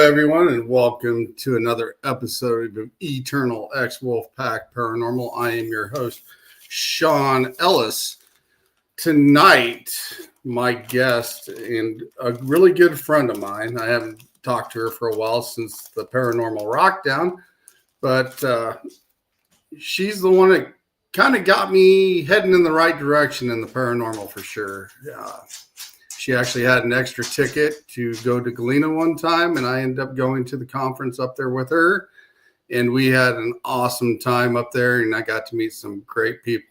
everyone, and welcome to another episode of Eternal X Wolfpack Paranormal. I am your host, Sean Ellis. Tonight, my guest and a really good friend of mine, I haven't talked to her for a while since the Paranormal Rockdown, but she's the one that kind of got me heading in the right direction in the paranormal for sure. She actually had an extra ticket to go to Galena one time, and I ended up going to the conference up there with her, and we had an awesome time up there, and I got to meet some great people.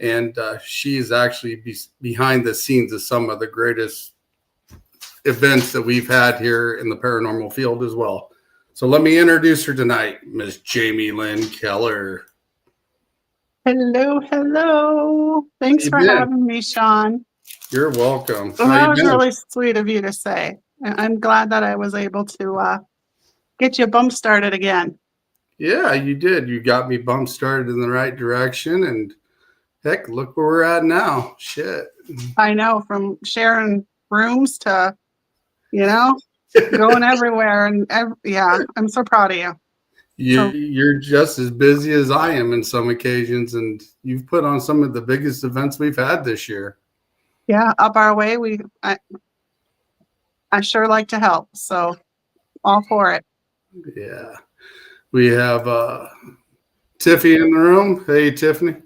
And she is actually behind the scenes of some of the greatest events that we've had here in the paranormal field as well. So let me introduce her tonight, Miss Jamie Lynn Keller. Hello, hello. Thanks for having me, Sean. You're welcome. Well, that was really sweet of you to say. I'm glad that I was able to get you bump started again. Yeah, you did. You got me bump started in the right direction, and heck, look where we're at now. Shit. I know, from sharing rooms to, going everywhere. And yeah, I'm so proud of you. You're just as busy as I am in some occasions, and you've put on some of the biggest events we've had this year. Yeah, up our way. I sure like to help, so all for it. Yeah. We have Tiffy in the room. Hey, Tiffany.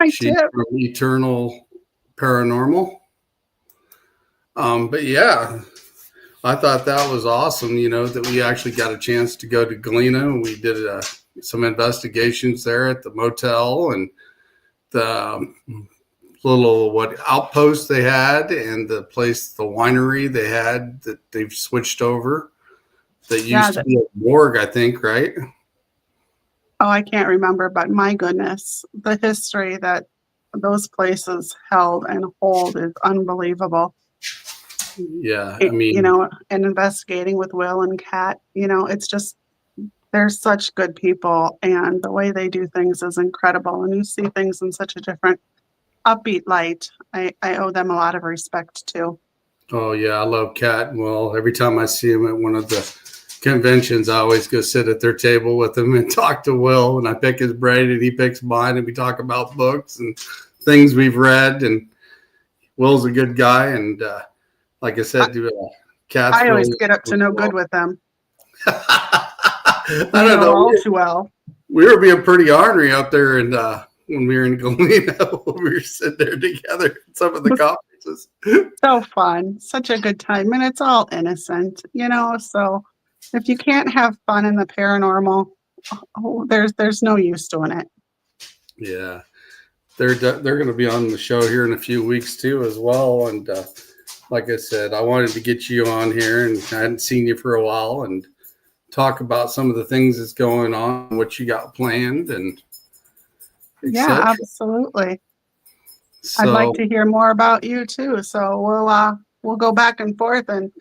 Hi, She's from Eternal Paranormal. But yeah, I thought that was awesome, that we actually got a chance to go to Galena, and we did some investigations there at the motel and the little outpost they had, and the winery they had that they've switched over. That used to be a morgue, I think, right? Oh, I can't remember, but my goodness, the history that those places held and hold is unbelievable. Yeah, I mean, and investigating with Will and Kat, it's just, they're such good people, and the way they do things is incredible. And you see things in such a different, upbeat light. I owe them a lot of respect too. Oh yeah, I love Kat and Will. Every time I see them at one of the conventions, I always go sit at their table with them and talk to Will, and I pick his brain and he picks mine, and we talk about books and things we've read. And Will's a good guy, and like I said, Kat's I always get up to no good with them. I don't know. All too well. We were being pretty ornery out there, and when we were in Galena, we were sitting there together at some of the conferences. So fun, such a good time, and it's all innocent, so if you can't have fun in the paranormal, there's no use doing it. Yeah, they're going to be on the show here in a few weeks too as well, and like I said, I wanted to get you on here, and I hadn't seen you for a while, and talk about some of the things that's going on, what you got planned, and yeah, absolutely. So, I'd like to hear more about you too, so we'll go back and forth and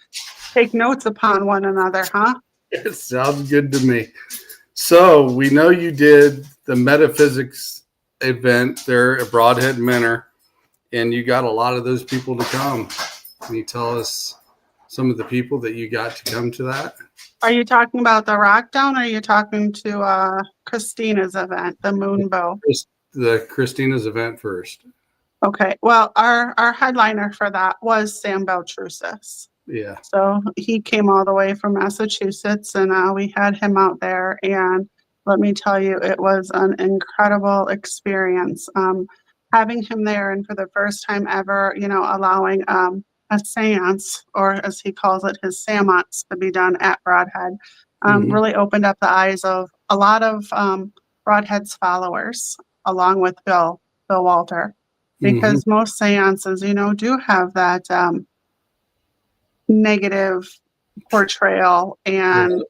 take notes upon one another, huh? It sounds good to me. So we know you did the metaphysics event there at Broadhead Manor, and you got a lot of those people to come. Can you tell us some of the people that you got to come to that? Are you talking about the Rockdown, or are you talking to Christina's event, the Moonbow? The Christina's event first. Okay. Well, our headliner for that was Sam Beltrusis. Yeah. So he came all the way from Massachusetts, and we had him out there. And let me tell you, it was an incredible experience. Having him there, and for the first time ever, allowing a seance, or as he calls it, his seance, to be done at Broadhead, really opened up the eyes of a lot of Broadhead's followers, along with Bill Walter, because most seances, do have that negative portrayal and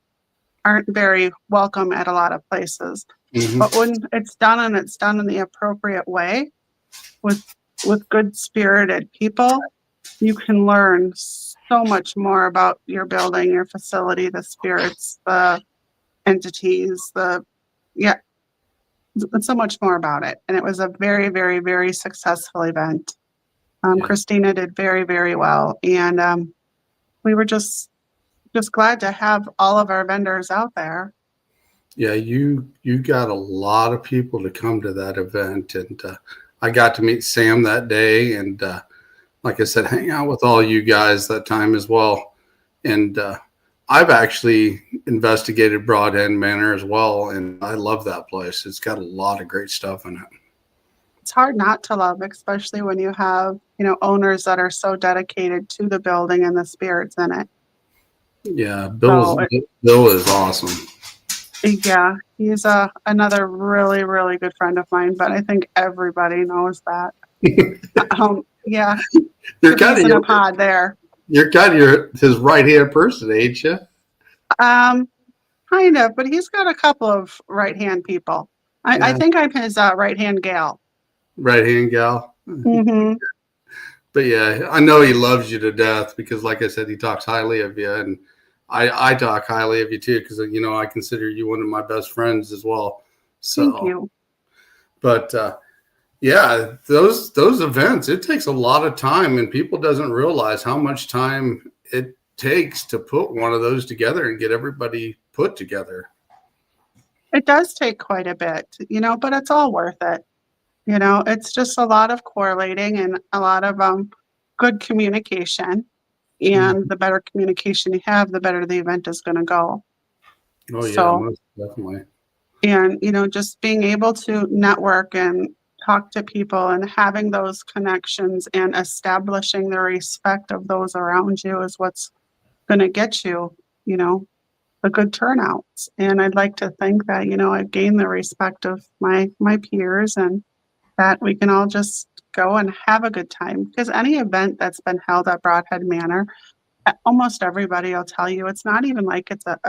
aren't very welcome at a lot of places. But when it's done, and it's done in the appropriate way with good spirited people, you can learn so much more about your building, your facility, the spirits, the entities, so much more about it. And it was a very, very, very successful event. Christina did very, very well. And we were just just glad to have all of our vendors out there. Yeah, you got a lot of people to come to that event, and I got to meet Sam that day, and like I said, hang out with all you guys that time as well. And I've actually investigated Broad End Manor as well, and I love that place. It's got a lot of great stuff in it. It's hard not to love, especially when you have, owners that are so dedicated to the building and the spirits in it. Yeah, Bill is awesome. Yeah, he's another really, really good friend of mine, but I think everybody knows that. Yeah, you're kind in a of pod there. You're kind of his right-hand person, ain't you? Kind of, but he's got a couple of right-hand people. I think I'm his right-hand gal. Right-hand gal. Mm-hmm. But yeah, I know he loves you to death because, like I said, he talks highly of you, and I talk highly of you too because I consider you one of my best friends as well. So, thank you. But yeah, those events, it takes a lot of time, and people doesn't realize how much time it takes to put one of those together and get everybody put together. It does take quite a bit, but it's all worth it. It's just a lot of correlating and a lot of good communication. And the better communication you have, the better the event is going to go. Oh, yeah, most definitely. And, just being able to network and talk to people and having those connections and establishing the respect of those around you is what's going to get you, the good turnouts. And I'd like to think that, I've gained the respect of my peers and that we can all just go and have a good time. Because any event that's been held at Broadhead Manor, almost everybody will tell you it's not even like it's a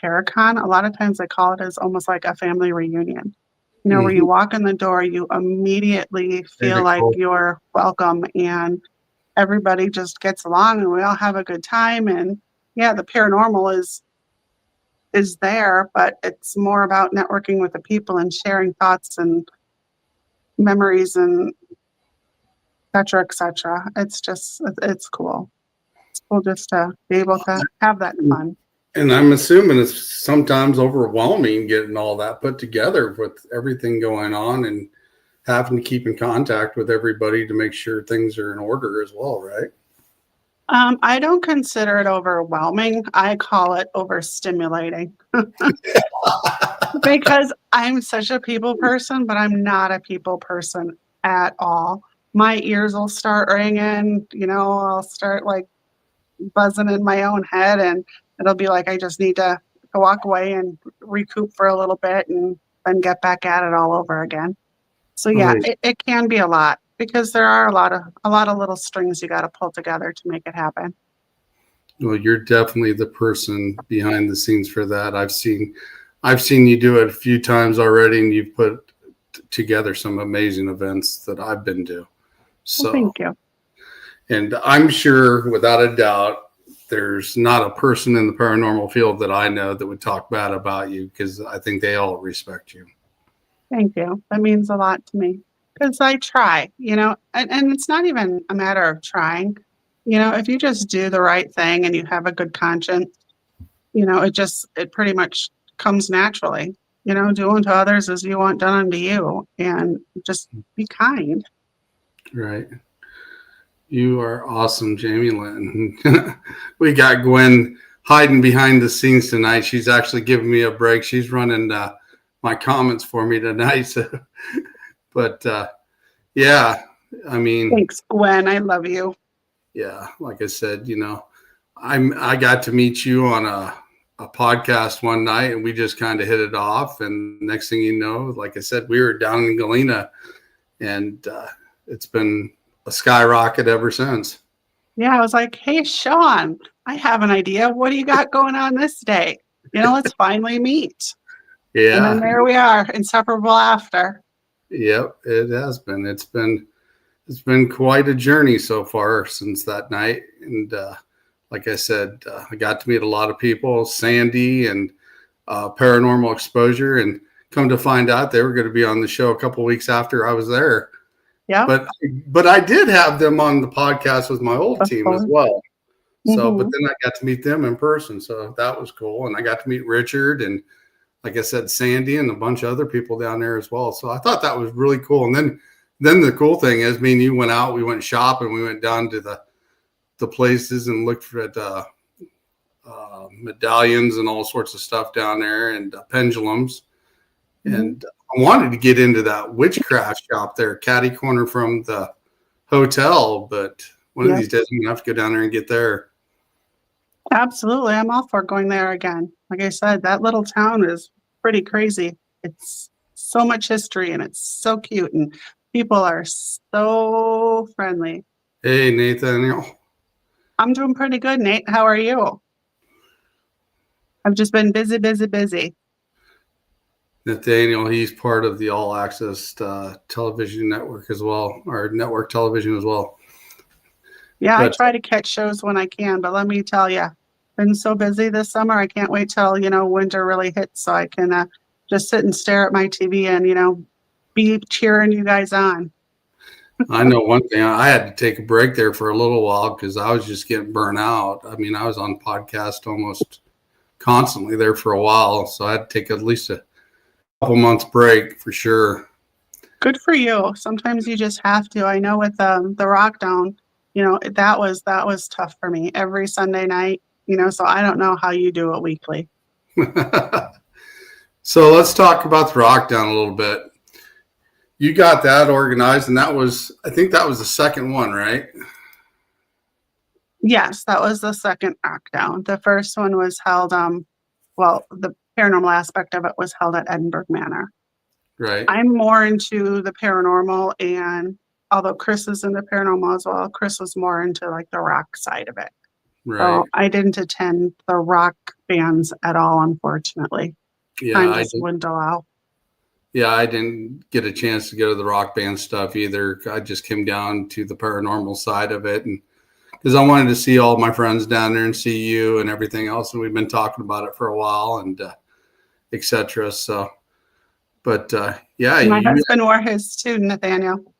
paracon. A lot of times they call it as almost like a family reunion. Where you walk in the door, you immediately feel like you're welcome and everybody just gets along and we all have a good time. And yeah, the paranormal is there, but it's more about networking with the people and sharing thoughts and memories and et cetera. It's cool. It's cool just to be able to have that fun. And I'm assuming it's sometimes overwhelming getting all that put together with everything going on and having to keep in contact with everybody to make sure things are in order as well, right? I don't consider it overwhelming. I call it overstimulating because I'm such a people person, but I'm not a people person at all. My ears will start ringing, I'll start like buzzing in my own head and it'll be like I just need to walk away and recoup for a little bit and then get back at it all over again. So yeah, it can be a lot because there are a lot of little strings you got to pull together to make it happen. Well, you're definitely the person behind the scenes for that. I've seen you do it a few times already, and you've put together some amazing events that I've been to. So thank you. And I'm sure, without a doubt, there's not a person in the paranormal field that I know that would talk bad about you because I think they all respect you. Thank you. That means a lot to me because I try, and it's not even a matter of trying. If you just do the right thing and you have a good conscience, it pretty much comes naturally. Do unto others as you want done unto you and just be kind. Right. You are awesome, Jamie Lynn. We got Gwen hiding behind the scenes tonight. She's actually giving me a break. She's running my comments for me tonight. So, but yeah, I mean, thanks, Gwen. I love you. Yeah, like I said, I got to meet you on a podcast one night, and we just kind of hit it off. And next thing you know, like I said, we were down in Galena, and it's been a skyrocket ever since. Yeah, I was like, hey, Sean, I have an idea. What do you got going on this day? Let's finally meet. Yeah. And then there we are, inseparable after. Yep, it has been. It's been quite a journey so far since that night. And like I said, I got to meet a lot of people, Sandy and Paranormal Exposure, and come to find out they were going to be on the show a couple of weeks after I was there. Yeah. But I did have them on the podcast with my old team as well. So, but Hmm. then I got to meet them in person. So that was cool. And I got to meet Richard and, like I said, Sandy and a bunch of other people down there as well. So I thought that was really cool. And then the cool thing is, me and you went out, we went shopping, we went down to the places and looked at medallions and all sorts of stuff down there and pendulums. Hmm. And I wanted to get into that witchcraft shop there, catty corner from the hotel, but one of Yep, these days I'm gonna have to go down there and get there. absolutely. I'm all for going there again. Like I said, that little town is pretty crazy. It's so much history and it's so cute and people are so friendly. Hey, Nathaniel. I'm doing pretty good, Nate. How are you? I've just been busy, busy, busy. Nathaniel, he's part of the All Access television network as well, or network television as well. Yeah, I But try to catch shows when I can, but let me tell you, been so busy this summer. I can't wait till, winter really hits so I can just sit and stare at my TV and, be cheering you guys on. I know one thing, I had to take a break there for a little while because I was just getting burnt out. I mean, I was on podcast almost constantly there for a while. So I had to take at least a couple months break for sure. Good for you. Sometimes you just have to. I know with the rock down, that was tough for me every Sunday night, so I don't know how you do it weekly. So let's talk about the rock down a little bit. You got that organized, and I think that was the second one, right? Yes, that was the second knockdown. The first one was held, the paranormal aspect of it was held at Edinburgh Manor. Right, I'm more into the paranormal, and although Chris is into paranormal as well, Chris was more into like the rock side of it. right. So I didn't attend the rock bands at all, unfortunately. Yeah, Time I just did. wouldn't allow. Yeah, I didn't get a chance to go to the rock band stuff either. I just came down to the paranormal side of it, and because I wanted to see all my friends down there and see you and everything else, and we've been talking about it for a while and etc. So, but yeah, My you husband wore his too, Nathaniel.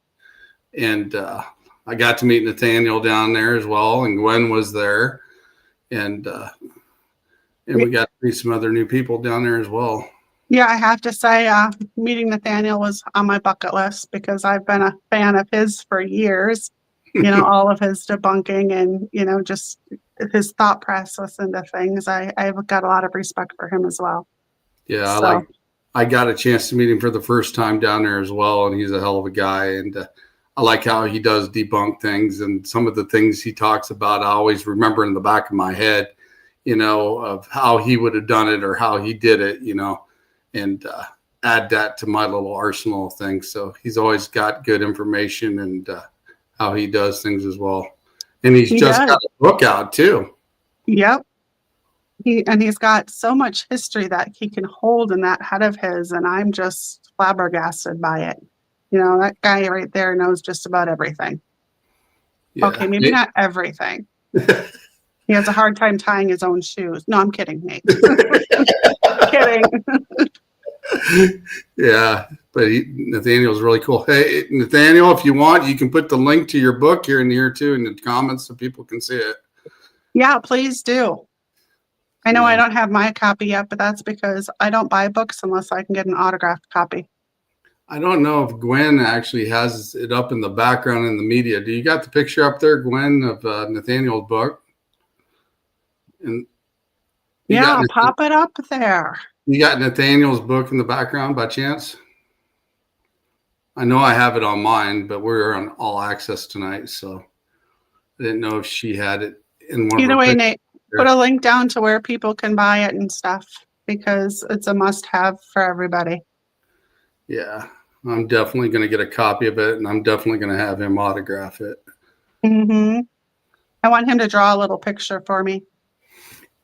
and I got to meet Nathaniel down there as well, and Gwen was there, and we got to meet some other new people down there as well. Yeah, I have to say, meeting Nathaniel was on my bucket list because I've been a fan of his for years. All of his debunking and, just his thought process into things. I've got a lot of respect for him as well. Yeah, So, I got a chance to meet him for the first time down there as well, and he's a hell of a guy. And I like how he does debunk things, and some of the things he talks about, I always remember in the back of my head, of how he would have done it or how he did it, and add that to my little arsenal of things. So he's always got good information and how he does things as well. And he's he just does. got a book out too. Yep. He's got so much history that he can hold in that head of his, and I'm just flabbergasted by it. That guy right there knows just about everything. Okay, Yeah. maybe not everything. He has a hard time tying his own shoes. No, I'm kidding, Nate. Kidding. Yeah, but Nathaniel's really cool. Hey, Nathaniel, if you want, you can put the link to your book here in here too in the comments so people can see it. Yeah, please do. I know I Yeah. don't have my copy yet, but that's because I don't buy books unless I can get an autographed copy. I don't know if Gwen actually has it up in the background in the media. Do you got the picture up there, Gwen, of Nathaniel's book? And Yeah, I'll pop it up there. You got Nathaniel's book in the background by chance? I know I have it on mine, but we're on all access tonight, so I didn't know if she had it in one of Either her way, pictures. Nate, put a link down to where people can buy it and stuff because it's a must-have for everybody. Yeah, I'm definitely going to get a copy of it, and I'm definitely going to have him autograph it. Mm-hmm. I want him to draw a little picture for me.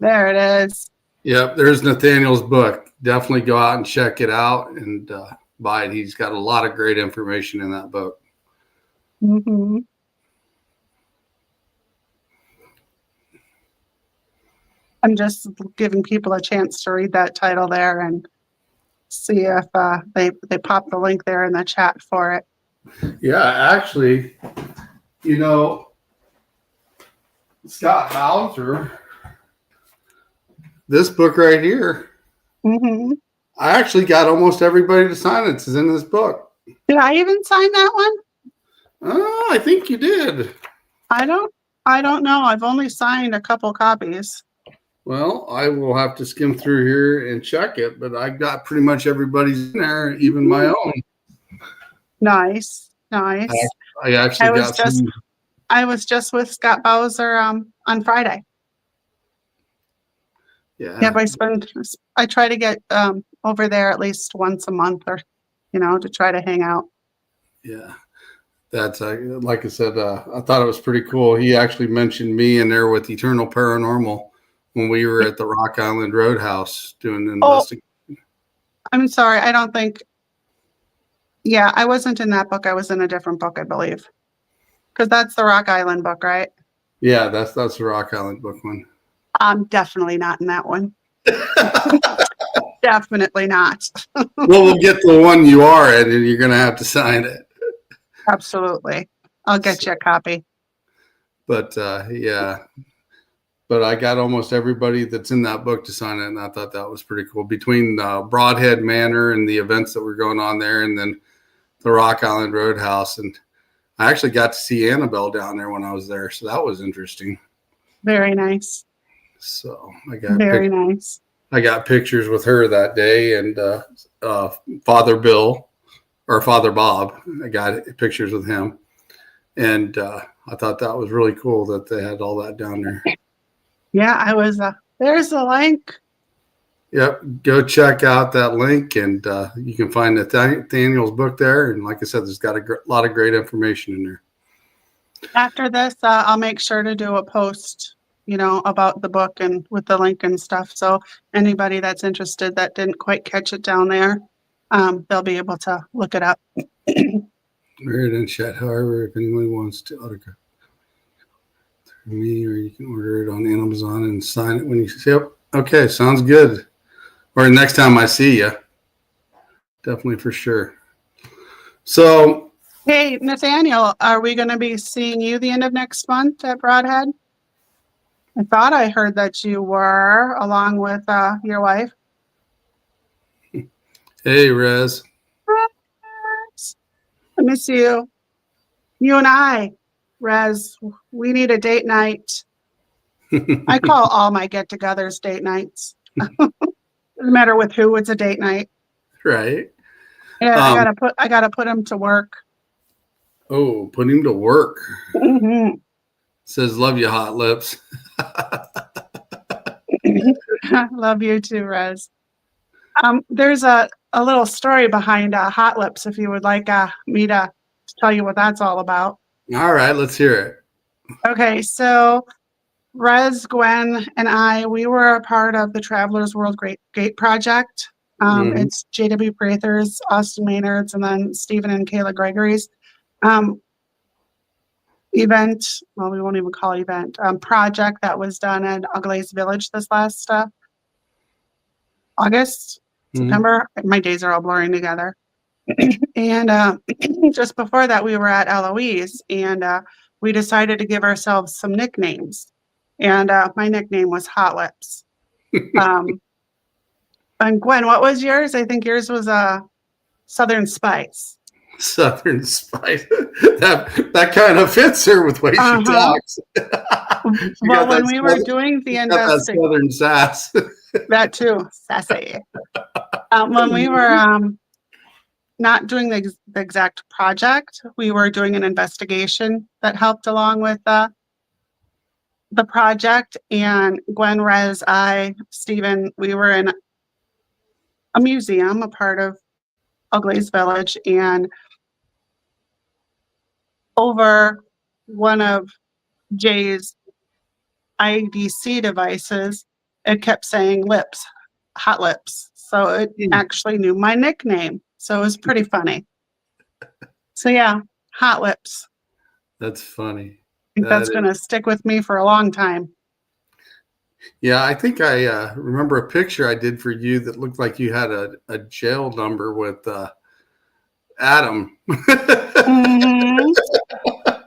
There it is. Yep, there's Nathaniel's book. Definitely go out and check it out and buy it. He's got a lot of great information in that book. Mm-hmm. I'm just giving people a chance to read that title there and see if they pop the link there in the chat for it. Yeah, actually, Scott Bowser. This book right here. Mm-hmm. I actually got almost everybody to sign it. It's in this book. Did I even sign that one? Oh, I think you did. I don't know. I've only signed a couple copies. Well, I will have to skim through here and check it, but I got pretty much everybody's in there, even my own. Nice. I actually got some. I was just with Scott Bowser on Friday. Yeah. Yep, I try to get over there at least once a month, or to try to hang out. Yeah. That's like I said, I thought it was pretty cool. He actually mentioned me in there with Eternal Paranormal when we were at the Rock Island Roadhouse doing the investigation. I'm sorry, I don't think. Yeah, I wasn't in that book. I was in a different book, I believe, because that's the Rock Island book, right? Yeah, that's the Rock Island book one. I'm definitely not in that one. Definitely not. Well, we'll get the one you are in, and you're going to have to sign it. Absolutely. I'll get you a copy. But yeah, but I got almost everybody that's in that book to sign it, and I thought that was pretty cool. Between Broadhead Manor and the events that were going on there, and then the Rock Island Roadhouse, and I actually got to see Annabelle down there when I was there, so that was interesting. Very nice. So I got nice. I got pictures with her that day, and Father Bill or Father Bob. I got pictures with him, and I thought that was really cool that they had all that down there. Yeah, I was. There's the link. Yep, go check out that link, and you can find Nathaniel's book there. And like I said, there's got a lot of great information in there. After this, I'll make sure to do a post, about the book and with the link and stuff. So anybody that's interested that didn't quite catch it down there, they'll be able to look it up. Read in chat. However, if anyone wants to autograph me, or you can order it on Amazon and sign it when you see. Yep. Okay, sounds good. Or next time I see you, definitely for sure. So, hey, Nathaniel, are we going to be seeing you the end of next month at Broadhead? I thought I heard that you were, along with your wife. Hey, Rez. I miss you. You and I, Rez, we need a date night. I call all my get-togethers date nights. Doesn't matter with who, it's a date night. Right. Yeah, I gotta put him to work. Oh, put him to work. Mm-hmm. Says, love you, Hot Lips. Love you too, Rez. There's a little story behind Hot Lips, if you would like me to tell you what that's all about. All right, let's hear it. Okay, so Rez, Gwen, and we were a part of the Travelers World Great Gate Project. It's J.W. Prather's, Austin Maynard's, and then Stephen and Kayla Gregory's event. Well, we won't even call it event. Project that was done at Ugly's Village this last August, September. My days are all blurring together. And just before that, we were at Eloise, and we decided to give ourselves some nicknames. And my nickname was Hot Lips. And Gwen, what was yours? I think yours was Southern Spice. Southern Spice. that kind of fits her with the way she talks. Well, when we were doing the investigation, Southern sass. That too, sassy. When we were not doing the exact project, we were doing an investigation that helped along with the project. And Gwen, Rez, Stephen, we were in a museum, a part of Ugly's Village, and over one of Jay's IDC devices, it kept saying lips, Hot Lips. So it actually knew my nickname. So it was pretty funny. So yeah, Hot Lips. That's funny. I think that's going to stick with me for a long time. Yeah, I think I remember a picture I did for you that looked like you had a jail number with Adam.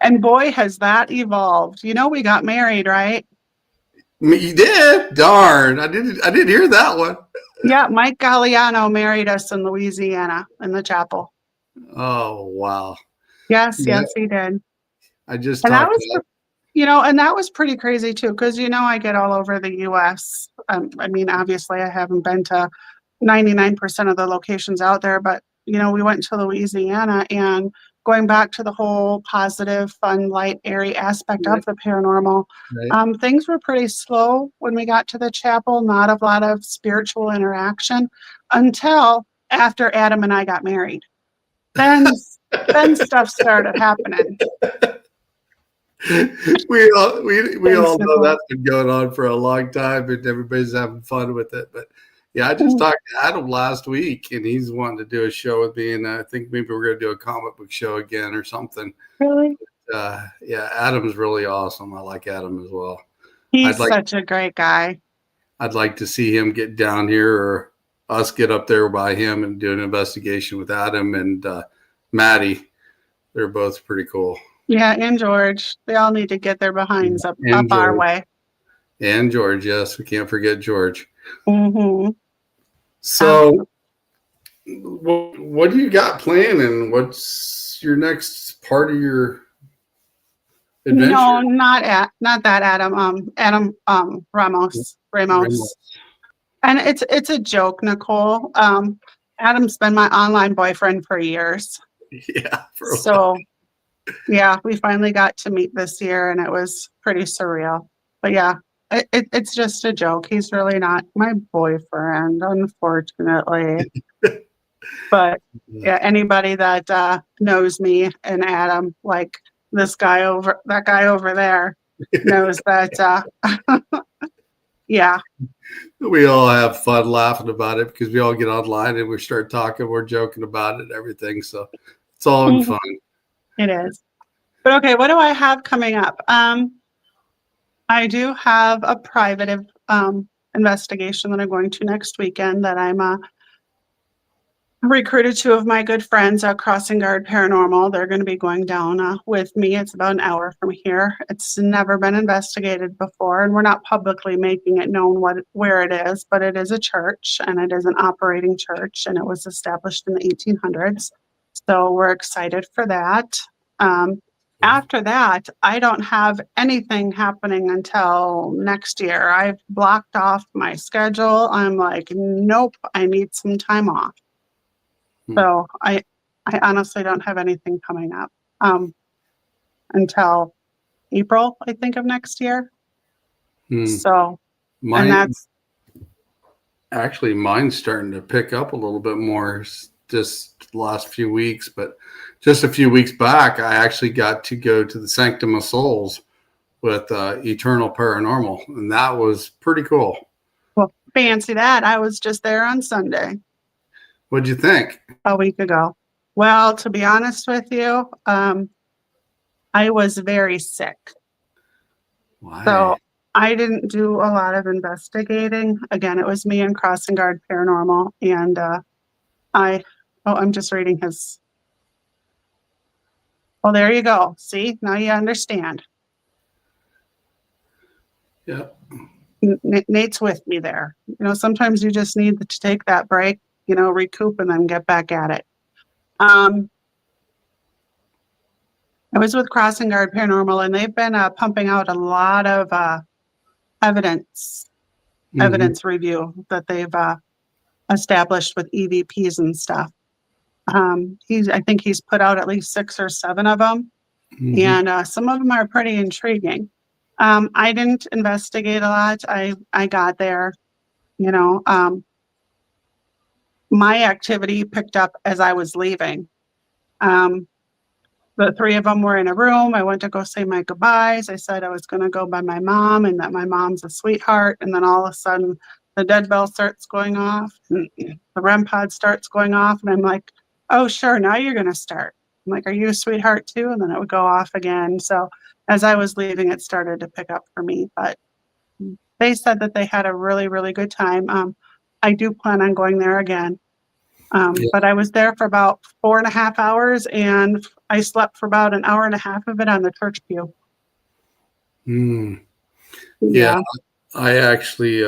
And boy, has that evolved. You know, we got married, right? You did? Darn. I didn't hear that one. Yeah, Mike Galliano married us in Louisiana in the chapel. Oh, wow. Yes, Yeah, yes, he did. I just And that talked was, to and that was pretty crazy too, because I get all over the US. I mean, obviously, I haven't been to 99% of the locations out there, but we went to Louisiana, and going back to the whole positive, fun, light, airy aspect of the paranormal, right? things were pretty slow when we got to the chapel, not a lot of spiritual interaction until after Adam and I got married. Then, then stuff started happening. We all Thanks, know Nicole. that's been going on for a long time, and everybody's having fun with it. But yeah, I just Mm, talked to Adam last week, and he's wanting to do a show with me, and I think maybe we're going to do a comic book show again or something. really? Yeah, Adam's really awesome. I like Adam as well. I'd He's like such a great guy. I'd like to see him get down here, or us get up there by him and do an investigation with Adam and Maddie. They're both pretty cool. Yeah, and George. They all need to get their behinds up And our George. way. And George, yes, we can't forget George. Mm-hmm. So, what do you got planned, and what's your next part of your No, adventure? not that Adam. Adam Ramos. And it's a joke, Nicole. Adam's been my online boyfriend for years. Yeah, for a while. So yeah, we finally got to meet this year, and it was pretty surreal. But yeah, it's just a joke. He's really not my boyfriend, unfortunately. But yeah, anybody that knows me and Adam, like that guy over there, knows that. Yeah. We all have fun laughing about it because we all get online and we start talking, we're joking about it and everything. So it's all in Mhm. fun. It is. But okay, what do I have coming up? I do have a private investigation that I'm going to next weekend that I'm recruited two of my good friends at Crossing Guard Paranormal. They're going to be going down with me. It's about an hour from here. It's never been investigated before, and we're not publicly making it known where it is, but it is a church, and it is an operating church, and it was established in the 1800s. So we're excited for that. After that, I don't have anything happening until next year. I've blocked off my schedule. I'm like, nope, I need some time off. Hmm. So I honestly don't have anything coming up until April, I think, of next year. Hmm. So, and Mine that's mine's starting to pick up a little bit more just the last few weeks, but just a few weeks back, I actually got to go to the Sanctum of Souls with Eternal Paranormal, and that was pretty cool. well, fancy that. I was just there on Sunday, What'd you think? a week ago. Well, to be honest with you, I was very sick. Why? So I didn't do a lot of investigating. Again, it was me and Crossing Guard Paranormal, and I'm just reading his. Well, there you go. See, now you understand. Yeah. Nate's with me there. Sometimes you just need to take that break, recoup, and then get back at it. I was with Crossing Guard Paranormal, and they've been pumping out a lot of evidence review that they've established with EVPs and stuff. I think he's put out at least 6 or 7 of them, and some of them are pretty intriguing. I didn't investigate a lot. I got there, my activity picked up as I was leaving. The 3 of them were in a room. I went to go say my goodbyes. I said I was going to go by my mom and that my mom's a sweetheart. And then all of a sudden, the dead bell starts going off. And the REM pod starts going off. And I'm like, oh, sure, now you're going to start. I'm like, are you a sweetheart too? And then it would go off again. So as I was leaving, it started to pick up for me. But they said that they had a really, really good time. I do plan on going there again. Yeah. But I was there for about 4.5 hours, and I slept for about an hour and a half of it on the church pew. Mm. Yeah. Yeah. I actually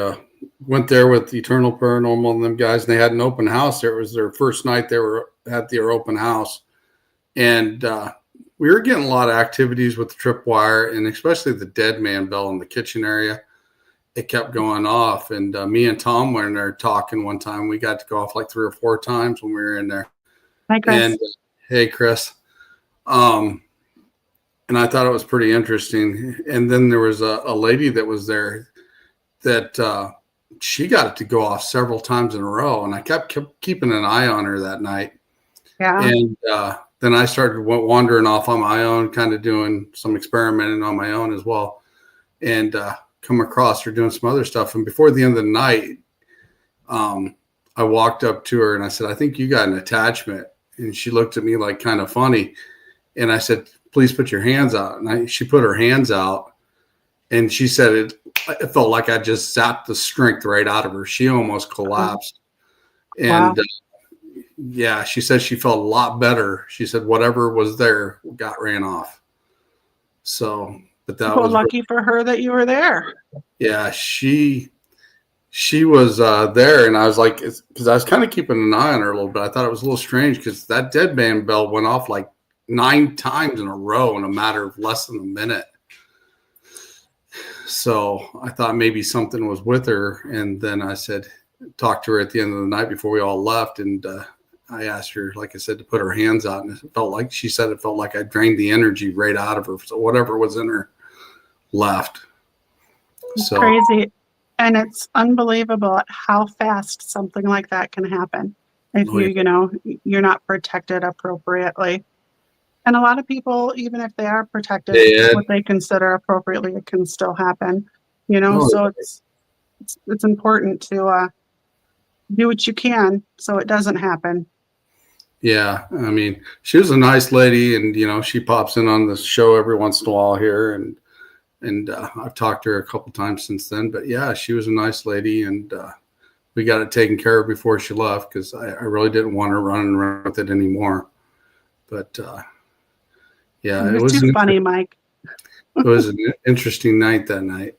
went there with Eternal Paranormal and them guys, and they had an open house. It was their first night they were at their open house. And we were getting a lot of activities with the tripwire, and especially the dead man bell in the kitchen area. It kept going off. And me and Tom were in there talking one time. We got to go off like 3 or 4 times when we were in there. Hi, Chris. And hey, Chris. And I thought it was pretty interesting. And then there was a lady that was there that she got it to go off several times in a row. And I kept keeping an eye on her that night. Yeah. And then I started wandering off on my own, kind of doing some experimenting on my own as well. And come across her doing some other stuff. And before the end of the night, I walked up to her and I said, I think you got an attachment. And she looked at me like kind of funny. And I said, please put your hands out. And she put her hands out. And she said it felt like I just zapped the strength right out of her. She almost collapsed. Wow. And yeah, she said she felt a lot better. She said whatever was there ran off. So, but that was lucky for her that you were there. Yeah, she was there, and I was like, because I was kind of keeping an eye on her a little bit. I thought it was a little strange because that dead man bell went off like 9 times in a row in a matter of less than a minute. So I thought maybe something was with her, and then I talked to her at the end of the night before we all left, and I asked her, like I said, to put her hands out, and she said it felt like I drained the energy right out of her. So whatever was in her left. It's crazy. And it's unbelievable at how fast something like that can happen if you're not protected appropriately. And a lot of people, even if they are protected, what they consider appropriately, it can still happen. So it's important to do what you can so it doesn't happen. Yeah, I mean, she was a nice lady, and she pops in on the show every once in a while here, and I've talked to her a couple times since then. But yeah, she was a nice lady, and we got it taken care of before she left because I really didn't want her running around with it anymore. But yeah, it was too funny, Mike. It was an interesting night that night.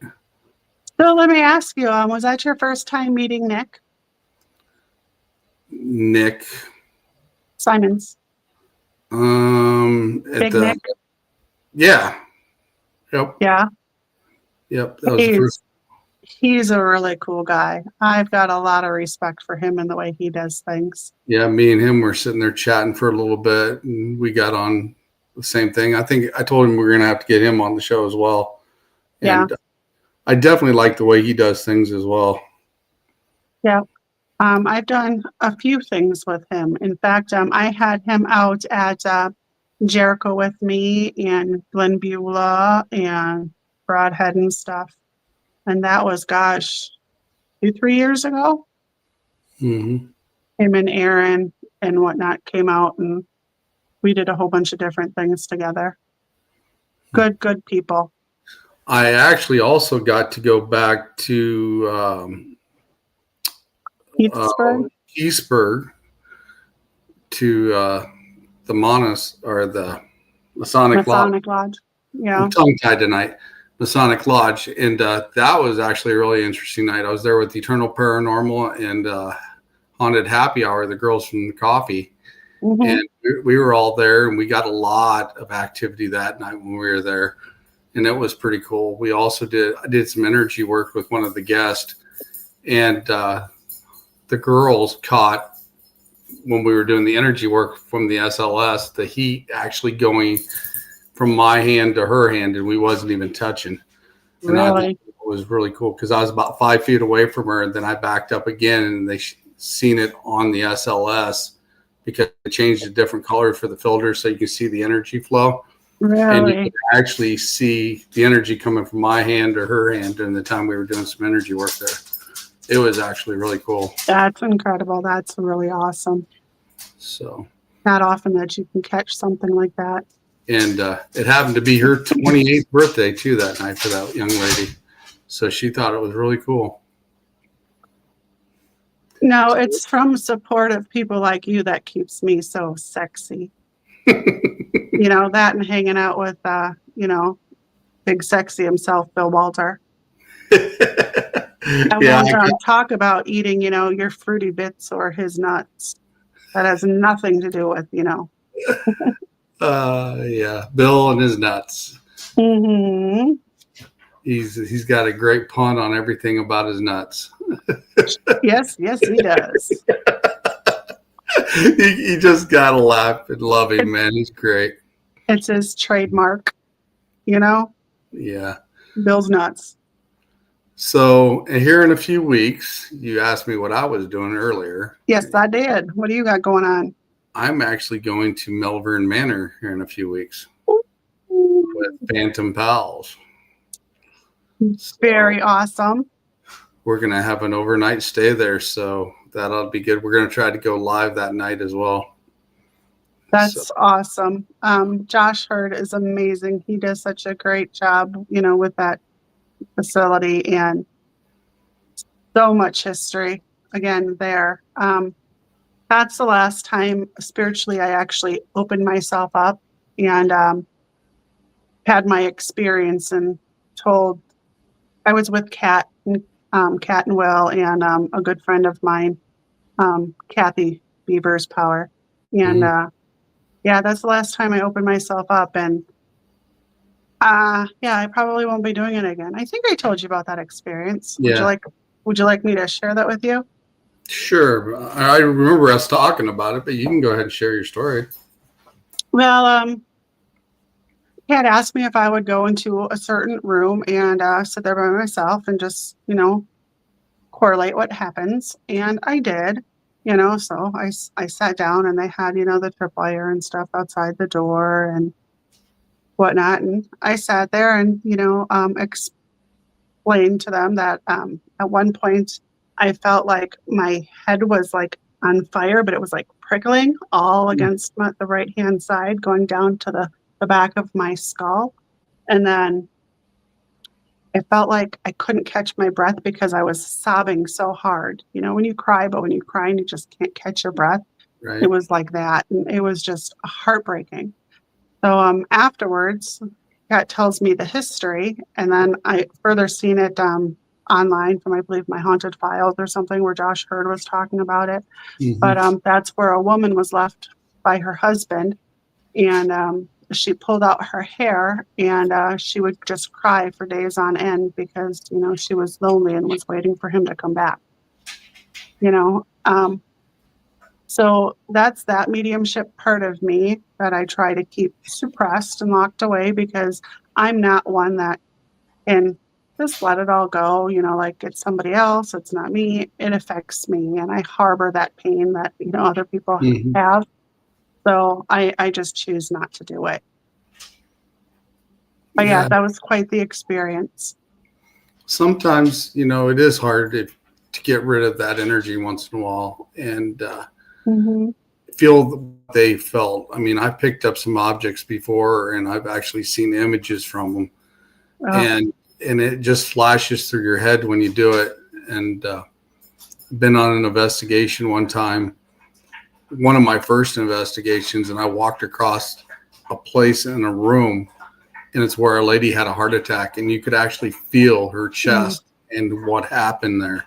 So let me ask you, was that your first time meeting Nick? Nick Simons. Big Nick. Yeah. Yep. Yeah. Yep. That was the first. He's a really cool guy. I've got a lot of respect for him and the way he does things. Yeah, me and him were sitting there chatting for a little bit, and we got on the same thing. I think I told him we were going to have to get him on the show as well. And I definitely like the way he does things as well. Yeah. I've done a few things with him. In fact, I had him out at Jericho with me and Glen Beulah and Broadhead and stuff. And that was, 2-3 years ago. Mm-hmm. Him and Aaron and whatnot came out, and we did a whole bunch of different things together. Good people. I actually also got to go back to Eastburg to the the Masonic Lodge. Yeah. I'm tongue-tied tonight. Masonic Lodge, and that was actually a really interesting night. I was there with Eternal Paranormal and Haunted Happy Hour, the girls from the coffee, and we were all there, and we got a lot of activity that night when we were there, and it was pretty cool. We also did some energy work with one of the guests, and the girls caught, when we were doing the energy work from the SLS, the heat actually going from my hand to her hand, and we wasn't even touching. And I thought it was really cool because I was about 5 feet away from her, and then I backed up again, and they seen it on the SLS because it changed a different color for the filter so you can see the energy flow. Really? And you can actually see the energy coming from my hand to her hand during the time we were doing some energy work there. It was actually really cool. That's incredible. That's really awesome. So not often that you can catch something like that. And it happened to be her 28th birthday, too, that night for that young lady. So she thought it was really cool. No, it's from supportive people like you that keeps me so sexy. That and hanging out with, big sexy himself, Bill Walter. I Yeah. won't talk about eating, your fruity bits or his nuts. That has nothing to do with. Yeah. Bill and his nuts. Hmm. He's got a great pun on everything about his nuts. Yes, he does. You just gotta laugh and love him, man. He's great. It's his trademark, Yeah. Bill's nuts. So here in a few weeks, you asked me what I was doing earlier. Yes, I did. What do you got going on? I'm actually going to Melbourne Manor here in a few weeks with Phantom Pals. Very awesome. We're going to have an overnight stay there, so that'll be good. We're going to try to go live that night as well. That's awesome. Josh Hurd is amazing. He does such a great job, with that facility, and so much history again there. That's the last time spiritually I actually opened myself up and had my experience and told. I was with Kat and Will and a good friend of mine, Kathy Beavers Power, and yeah, that's the last time I opened myself up, and yeah, I probably won't be doing it again. I think I told you about that experience. Yeah. Would you like me to share that with you? Sure. I remember us talking about it, but you can go ahead and share your story. Well, he had asked me if I would go into a certain room and sit there by myself and just, correlate what happens. And I did, so I sat down and they had, the tripwire and stuff outside the door and whatnot. And I sat there and, explained to them that at one point I felt like my head was like on fire, but it was like prickling all against the right hand side, going down to the back of my skull. And then I felt like I couldn't catch my breath because I was sobbing so hard. When you cry, but when you cry and you just can't catch your breath, Right. it was like that. And it was just heartbreaking. So afterwards, Kat tells me the history, and then I further seen it online from, I believe, my Haunted Files or something where Josh Hurd was talking about it. But that's where a woman was left by her husband, and she pulled out her hair, and she would just cry for days on end because, she was lonely and was waiting for him to come back. So that's that mediumship part of me that I try to keep suppressed and locked away because I'm not one that can just let it all go, like it's somebody else, it's not me, it affects me. And I harbor that pain that, other people have. So I just choose not to do it. But yeah, that was quite the experience. Sometimes, it is hard to get rid of that energy once in a while and feel what they felt. I mean, I picked up some objects before and I've actually seen images from them. And it just flashes through your head when you do it. And been on an investigation one time, one of my first investigations, and I walked across a place in a room, and it's where a lady had a heart attack, and you could actually feel her chest and what happened there.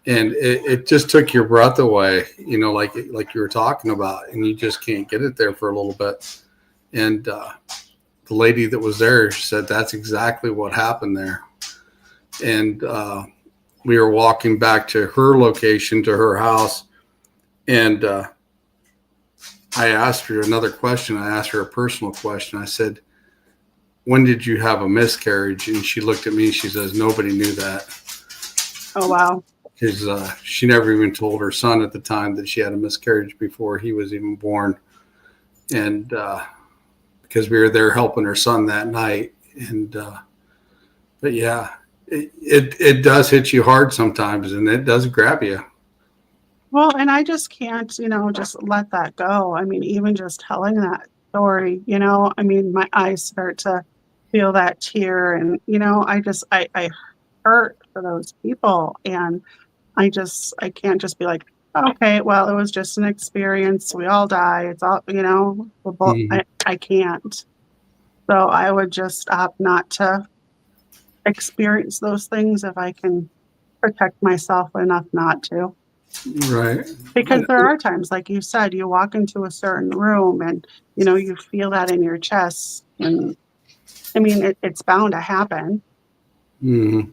And it just took your breath away, like you were talking about, and you just can't get it there for a little bit. And the lady that was there said that's exactly what happened there. And we were walking back to her location, to her house, and I asked her another question. I asked her a personal question. I said, when did you have a miscarriage? And she looked at me and she says, nobody knew that. Oh, wow. Because she never even told her son at the time that she had a miscarriage before he was even born. And because we were there helping her son that night. And but yeah, it does hit you hard sometimes, and it does grab you. Well, and I just can't, just let that go. I mean, even just telling that story, I mean, my eyes start to feel that tear, and, I hurt for those people. And I can't just be like, okay, well, it was just an experience. We all die. It's all, Mhm. I can't. So I would just opt not to experience those things if I can protect myself enough not to. Right. Because there are times, like you said, you walk into a certain room and, you feel that in your chest. And I mean, it's bound to happen, Mhm.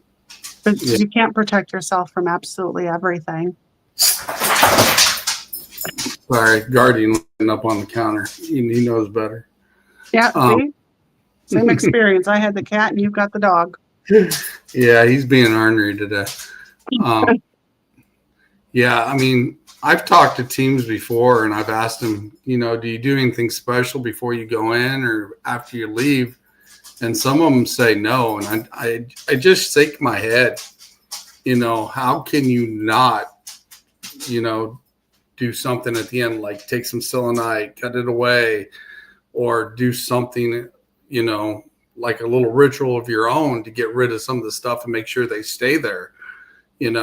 but Yeah. you can't protect yourself from absolutely everything. Sorry, Guardian up on the counter. He knows better. Yeah, Um, see? Same experience. I had the cat and you've got the dog. yeah, he's being ornery today. Um, yeah, I mean, I've talked to teams before and I've asked them, do you do anything special before you go in or after you leave? And some of them say no. And I just shake my head, how can you not, you know, do something at the end, like take some selenite, cut it away, or do something, you know, like a little ritual of your own to get rid of some of the stuff and make sure they stay there, and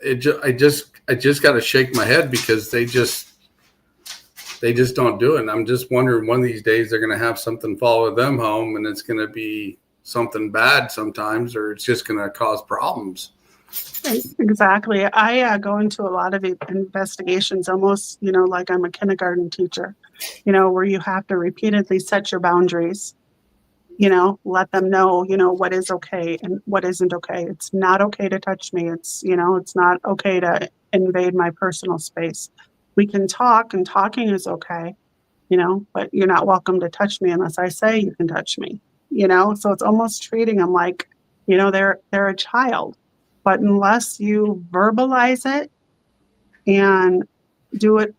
I just got to shake my head because they just don't do it. And I'm just wondering one of these days they're going to have something follow them home and it's going to be something bad sometimes, or it's just going to cause problems. Exactly. I go into a lot of investigations almost, like I'm a kindergarten teacher, where you have to repeatedly set your boundaries, let them know, what is okay and what isn't okay. It's not okay to touch me. It's not okay to invade my personal space. We can talk and talking is okay, but you're not welcome to touch me unless I say you can touch me, So it's almost treating them like, they're a child. But unless you verbalize it and do it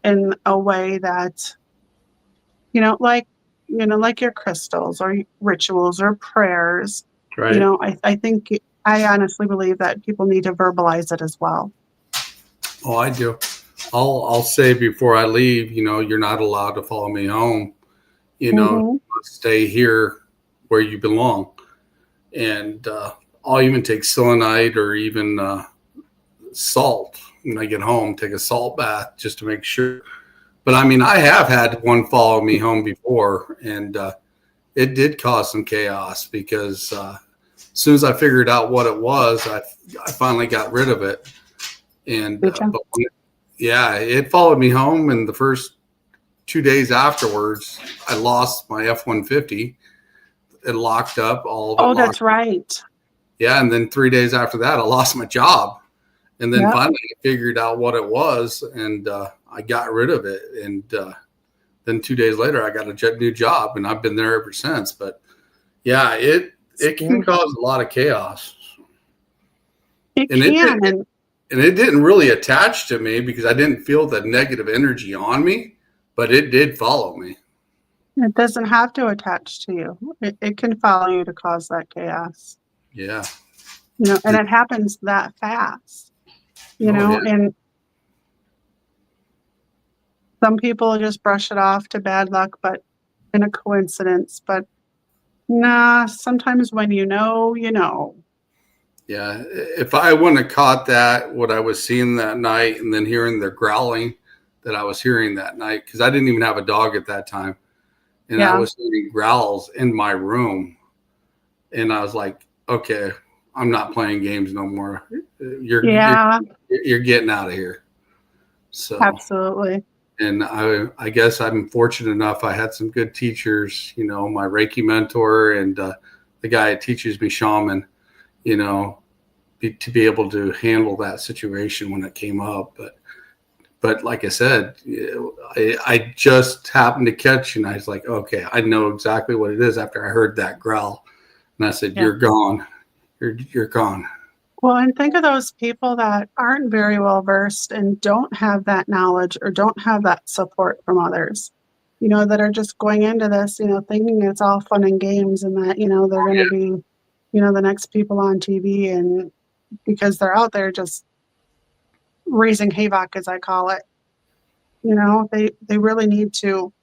in a way that, like, like your crystals or rituals or prayers, Right. I think I honestly believe that people need to verbalize it as well. Oh, I do. I'll say before I leave, you're not allowed to follow me home. Mm-hmm. You must stay here where you belong. And I'll even take selenite or even salt when I get home. Take a salt bath just to make sure. But I mean, I have had one follow me home before, and it did cause some chaos because as soon as I figured out what it was, I finally got rid of it. And yeah, it followed me home, and the first 2 days afterwards, I lost my F-150. It locked up, all of it Oh, locked. that's right. Yeah, and then 3 days after that, I lost my job. And then Yeah, finally, I figured out what it was, and I got rid of it. And then 2 days later, I got a new job, and I've been there ever since. But yeah, it can scary. cause a lot of chaos, It and can, and it didn't really attach to me because I didn't feel the negative energy on me, but it did follow me. it doesn't have to attach to you. It can follow you to cause that chaos, Yeah. and it happens that fast, Oh yeah. and some people just brush it off to bad luck, but in a coincidence. But nah, sometimes when you know, you know. Yeah. If I wouldn't have caught that, what I was seeing that night, and then hearing the growling that I was hearing that night, because I didn't even have a dog at that time, and I Yeah, was hearing growls in my room, and I was like, okay, I'm not playing games no more. yeah, You're getting out of here. So, absolutely. and I guess I'm fortunate enough. I had some good teachers, my Reiki mentor and the guy that teaches me shaman, you know, to be able to handle that situation when it came up. But like I said, I just happened to catch, and I was like, okay, I know exactly what it is after I heard that growl, and I said, Yeah. "You're gone, you're gone." Well, and think of those people that aren't very well versed and don't have that knowledge or don't have that support from others, that are just going into this, thinking it's all fun and games and that, they're going to be, the next people on TV. And because they're out there just raising havoc, as I call it, they really need to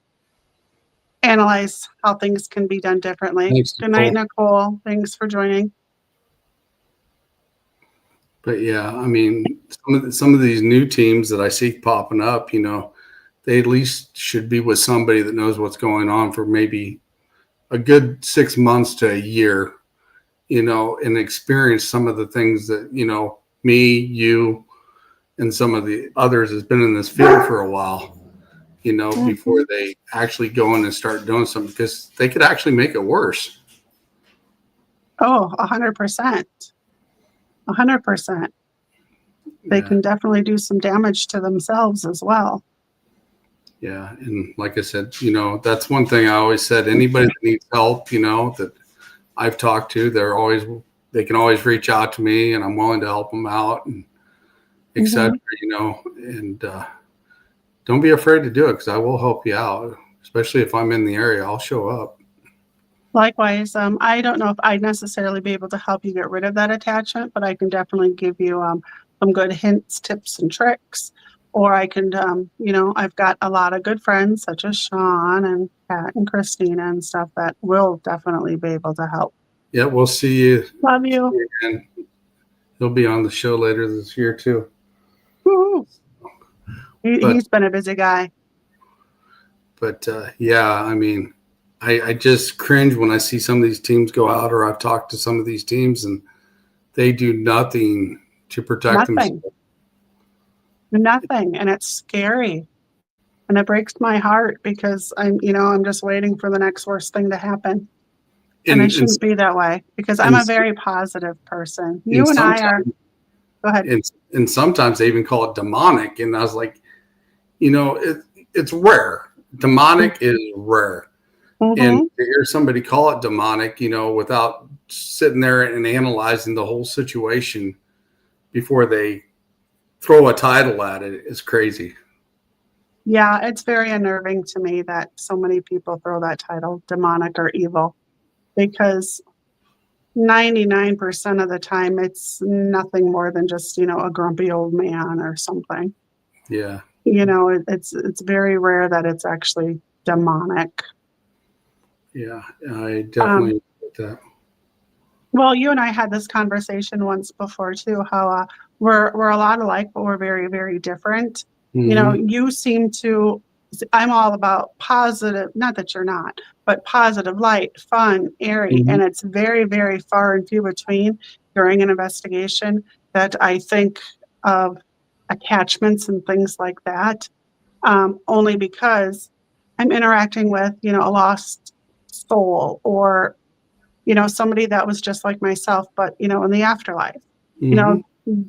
analyze how things can be done differently. Thanks, Good night, Nicole. Nicole. Thanks for joining. But yeah, I mean, some of these new teams that I see popping up, they at least should be with somebody that knows what's going on for maybe a good 6 months to a year, and experience some of the things that, me, you, and some of the others has been in this field for a while, before they actually go in and start doing something, because they could actually make it worse. Oh, 100%. 100%. They can definitely do some damage to themselves as well. Yeah. And like I said, that's one thing I always said, anybody that needs help, that I've talked to, they can always reach out to me, and I'm willing to help them out, and et cetera, and don't be afraid to do it, because I will help you out, especially if I'm in the area. I'll show up. Likewise, I don't know if I'd necessarily be able to help you get rid of that attachment, but I can definitely give you some good hints, tips, and tricks. Or I can, I've got a lot of good friends such as Sean and Pat and Christina and stuff that will definitely be able to help. Yeah, we'll see you. Love you. And he'll be on the show later this year too. Woo-hoo. He's been a busy guy. But yeah, I mean, I just cringe when I see some of these teams go out, or I've talked to some of these teams, and they do nothing to protect themselves. Nothing. And it's scary. And it breaks my heart, because I'm just waiting for the next worst thing to happen. And it shouldn't be that way, because I'm a very positive person. You and I are. Go ahead. And sometimes they even call it demonic. And I was like, it's rare. Demonic is rare. Mm-hmm. And to hear somebody call it demonic, without sitting there and analyzing the whole situation before they throw a title at it, is crazy. Yeah, it's very unnerving to me that so many people throw that title, demonic or evil, because 99% of the time it's nothing more than just, a grumpy old man or something. Yeah. It's very rare that it's actually demonic. Yeah, I definitely get that. Well, you and I had this conversation once before too, how we're a lot alike, but we're very, very different. Mm-hmm. You seem to, I'm all about positive, not that you're not, but positive, light, fun, airy. Mm-hmm. And it's very, very far and few between during an investigation that I think of attachments and things like that, only because I'm interacting with, a lost soul, or somebody that was just like myself, but in the afterlife. Mm-hmm.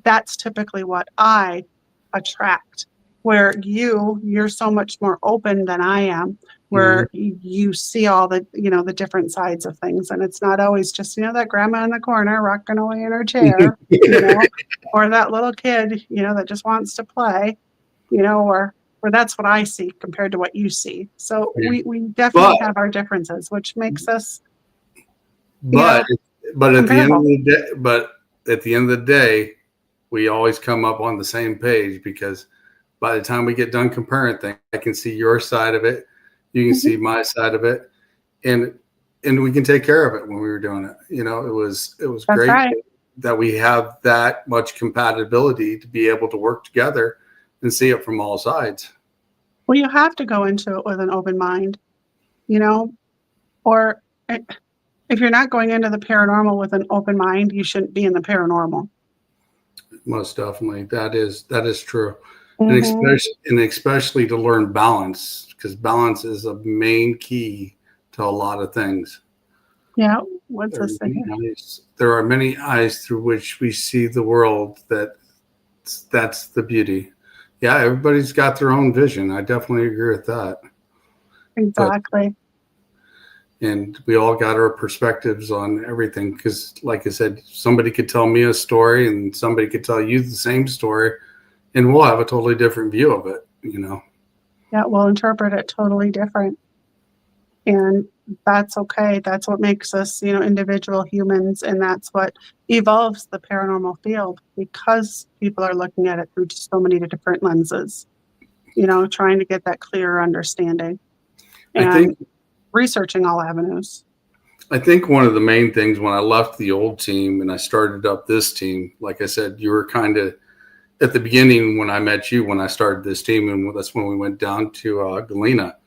That's typically what I attract, where you're so much more open than I am, where mm-hmm. you see all the the different sides of things, and it's not always just that grandma in the corner rocking away in her chair, or that little kid that just wants to play, or that's what I see compared to what you see. So we definitely have our differences, which makes us but at the end of the day, we always come up on the same page, because by the time we get done comparing things, I can see your side of it, you can mm-hmm. see my side of it, and we can take care of it when we were doing it. It was that's great, right, that we have that much compatibility to be able to work together and see it from all sides. Well, you have to go into it with an open mind, or if you're not going into the paranormal with an open mind, you shouldn't be in the paranormal. Most definitely. That is true. Mm-hmm. And especially to learn balance, because balance is a main key to a lot of things. Yeah. What's this thing? There are many eyes through which we see the world. That's the beauty. Yeah, everybody's got their own vision. I definitely agree with that. Exactly. And we all got our perspectives on everything, because like I said, somebody could tell me a story and somebody could tell you the same story, and we'll have a totally different view of it, Yeah, we'll interpret it totally different. And that's okay. That's what makes us, individual humans. And that's what evolves the paranormal field, because people are looking at it through so many different lenses, trying to get that clearer understanding. And I think researching all avenues. I think one of the main things when I left the old team and I started up this team, like I said, you were kind of at the beginning when I met you, when I started this team, and that's when we went down to Galena.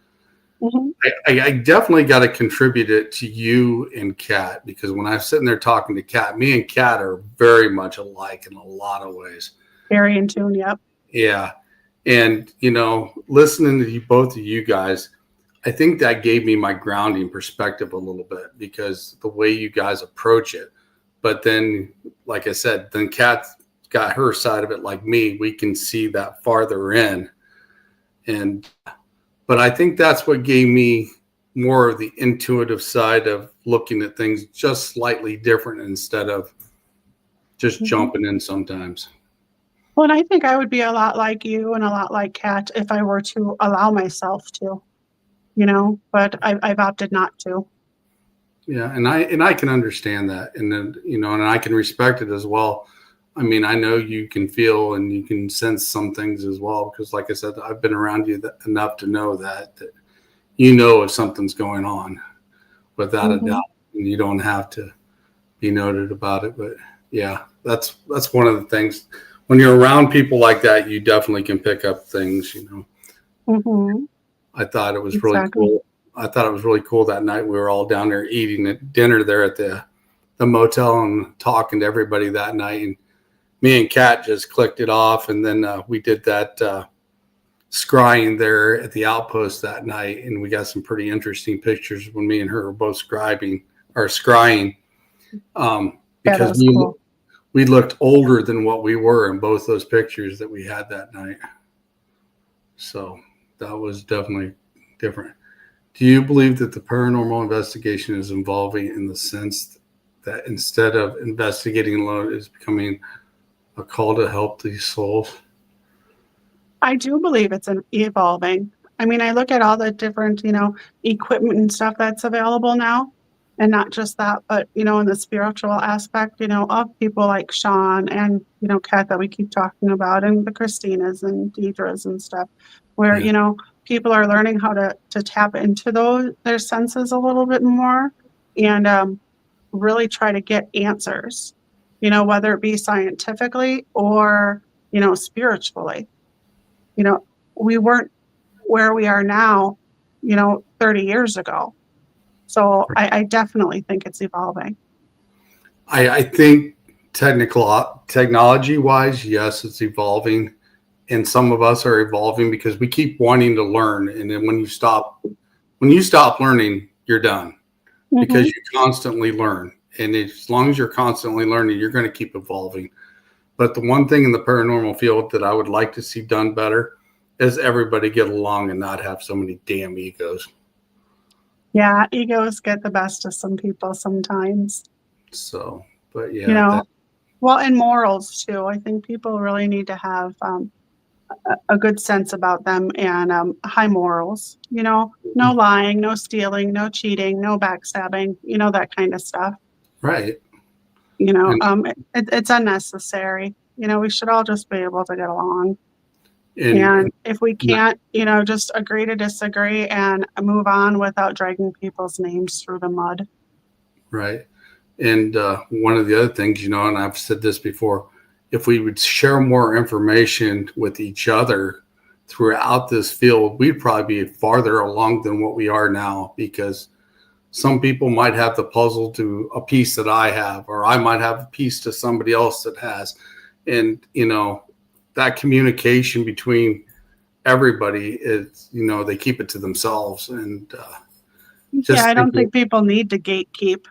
Mhm. I definitely got to contribute it to you and Kat, because when I'm sitting there talking to Kat, me and Kat are very much alike in a lot of ways. Very in tune, yep. Yeah. And, listening to both of you guys, I think that gave me my grounding perspective a little bit, because the way you guys approach it. But then, like I said, then Kat got her side of it like me. We can see that farther in. But I think that's what gave me more of the intuitive side of looking at things just slightly different instead of just jumping in sometimes. Well, and I think I would be a lot like you and a lot like Kat if I were to allow myself to, but I've opted not to. Yeah, and I can understand that, and then and I can respect it as well. I mean, I know you can feel and you can sense some things as well, because, like I said, I've been around you enough to know that if something's going on, without a doubt, and you don't have to be noted about it. But yeah, that's one of the things. When you're around people like that, you definitely can pick up things. I thought it was really cool. I thought it was really cool that night. We were all down there eating at dinner there at the motel and talking to everybody that night. And me and Kat just clicked it off. And then we did that scrying there at the outpost that night. And we got some pretty interesting pictures when me and her were both scrying. Because we looked older than what we were in both those pictures that we had that night. So that was definitely different. Do you believe that the paranormal investigation is evolving in the sense that instead of investigating alone, it's becoming a call to help these souls? I do believe it's evolving. I mean, I look at all the different, equipment and stuff that's available now. And not just that, but, in the spiritual aspect, of people like Sean and, Kat that we keep talking about, and the Christinas and Deidres and stuff, where, people are learning how to tap into their senses a little bit more and really try to get answers, whether it be scientifically or, spiritually. We weren't where we are now, 30 years ago. So I definitely think it's evolving. I think technology wise, yes, it's evolving. And some of us are evolving because we keep wanting to learn. And then when you stop learning, you're done, because you constantly learn. And as long as you're constantly learning, you're going to keep evolving. But the one thing in the paranormal field that I would like to see done better is everybody get along and not have so many damn egos. Yeah, egos get the best of some people sometimes. So, but yeah. Well, and morals too. I think people really need to have a good sense about them and high morals. No lying, no stealing, no cheating, no backstabbing, that kind of stuff. Right. It's unnecessary. We should all just be able to get along. And if we can't, just agree to disagree and move on without dragging people's names through the mud. Right. And one of the other things, and I've said this before, if we would share more information with each other throughout this field, we'd probably be farther along than what we are now, because some people might have the puzzle to a piece that I have, or I might have a piece to somebody else that has. And, that communication between everybody is, they keep it to themselves. And I don't think people need to gatekeep.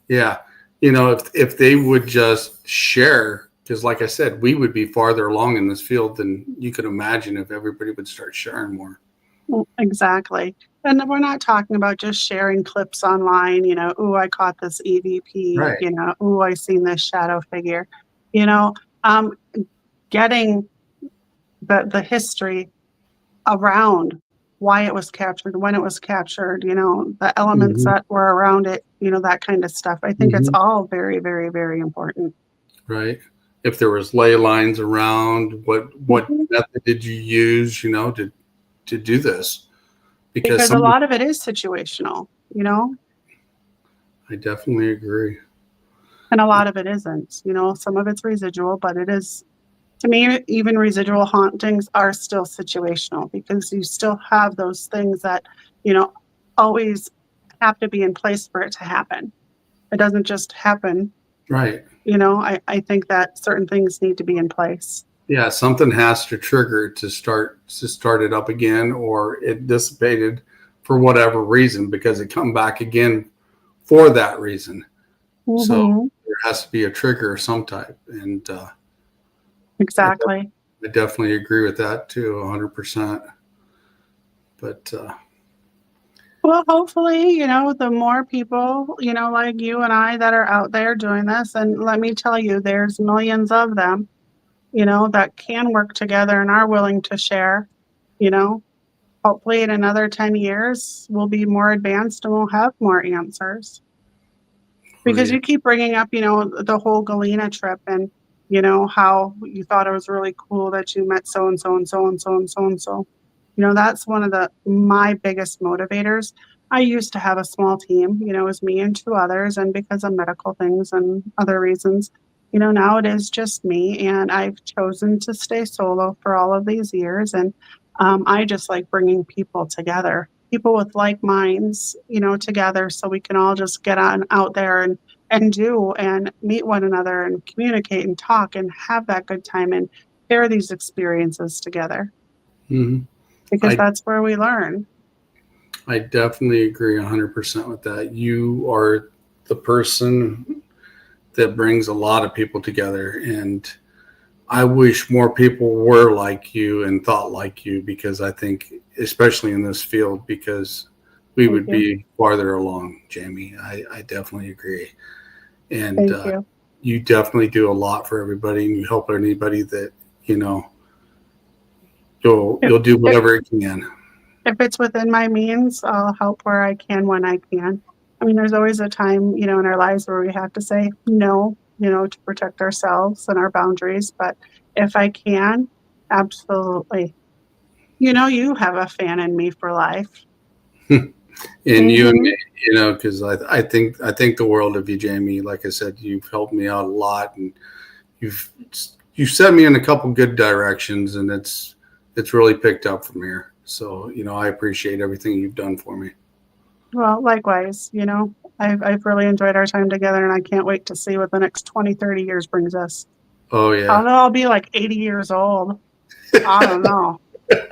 Yeah. If they would just share, because like I said, we would be farther along in this field than you could imagine if everybody would start sharing more. Exactly. And we're not talking about just sharing clips online, ooh, I caught this EVP, right. Ooh, I seen this shadow figure, getting the history around why it was captured, when it was captured, the elements that were around it, that kind of stuff. I think it's all very, very, very important. Right. If there was ley lines around, what method did you use, to do this? Because a lot of it is situational, I definitely agree. And a lot of it isn't, some of it's residual, but it is, to me, even residual hauntings are still situational because you still have those things that, always have to be in place for it to happen. It doesn't just happen. Right. I think that certain things need to be in place. Yeah, something has to trigger to start it up again, or it dissipated for whatever reason because it come back again for that reason. So Mm-hmm. there has to be a trigger of some type, and Exactly. I definitely agree with that too, 100%. But Well, hopefully, the more people, like you and I that are out there doing this, and let me tell you, there's millions of them, that can work together and are willing to share, you know, hopefully in another 10 years, we'll be more advanced and we'll have more answers. Because you keep bringing up, the whole Galena trip and, how you thought it was really cool that you met so and so and so and so and so and so. That's one of my biggest motivators. I used to have a small team, it was me and two others, and because of medical things and other reasons, now it is just me, and I've chosen to stay solo for all of these years. And I just like bringing people together, people with like minds, together, so we can all just get on out there and do and meet one another and communicate and talk and have that good time and share these experiences together. mhm. Because that's where we learn. I definitely agree 100% with that. You are the person that brings a lot of people together, and I wish more people were like you and thought like you, because I think, especially in this field, because we Thank would you. be farther along, Jamie. I definitely agree. And Thank you. you definitely do a lot for everybody, and you help anybody that, you know, you'll do If, whatever it can. if it's within my means, I'll help where I can when I can. I mean, there's always a time, in our lives where we have to say no, to protect ourselves and our boundaries. But if I can, absolutely. You have a fan in me for life. And you and Mm-hmm. me, because I think the world of you, Jamie. Like I said, you've helped me out a lot, and you've you set me in a couple good directions, and it's really picked up from here. So I appreciate everything you've done for me. Well, likewise, I've really enjoyed our time together, and I can't wait to see what the next 20, 30 years brings us. Oh I yeah. don't know, I'll be like 80 years old. I don't know.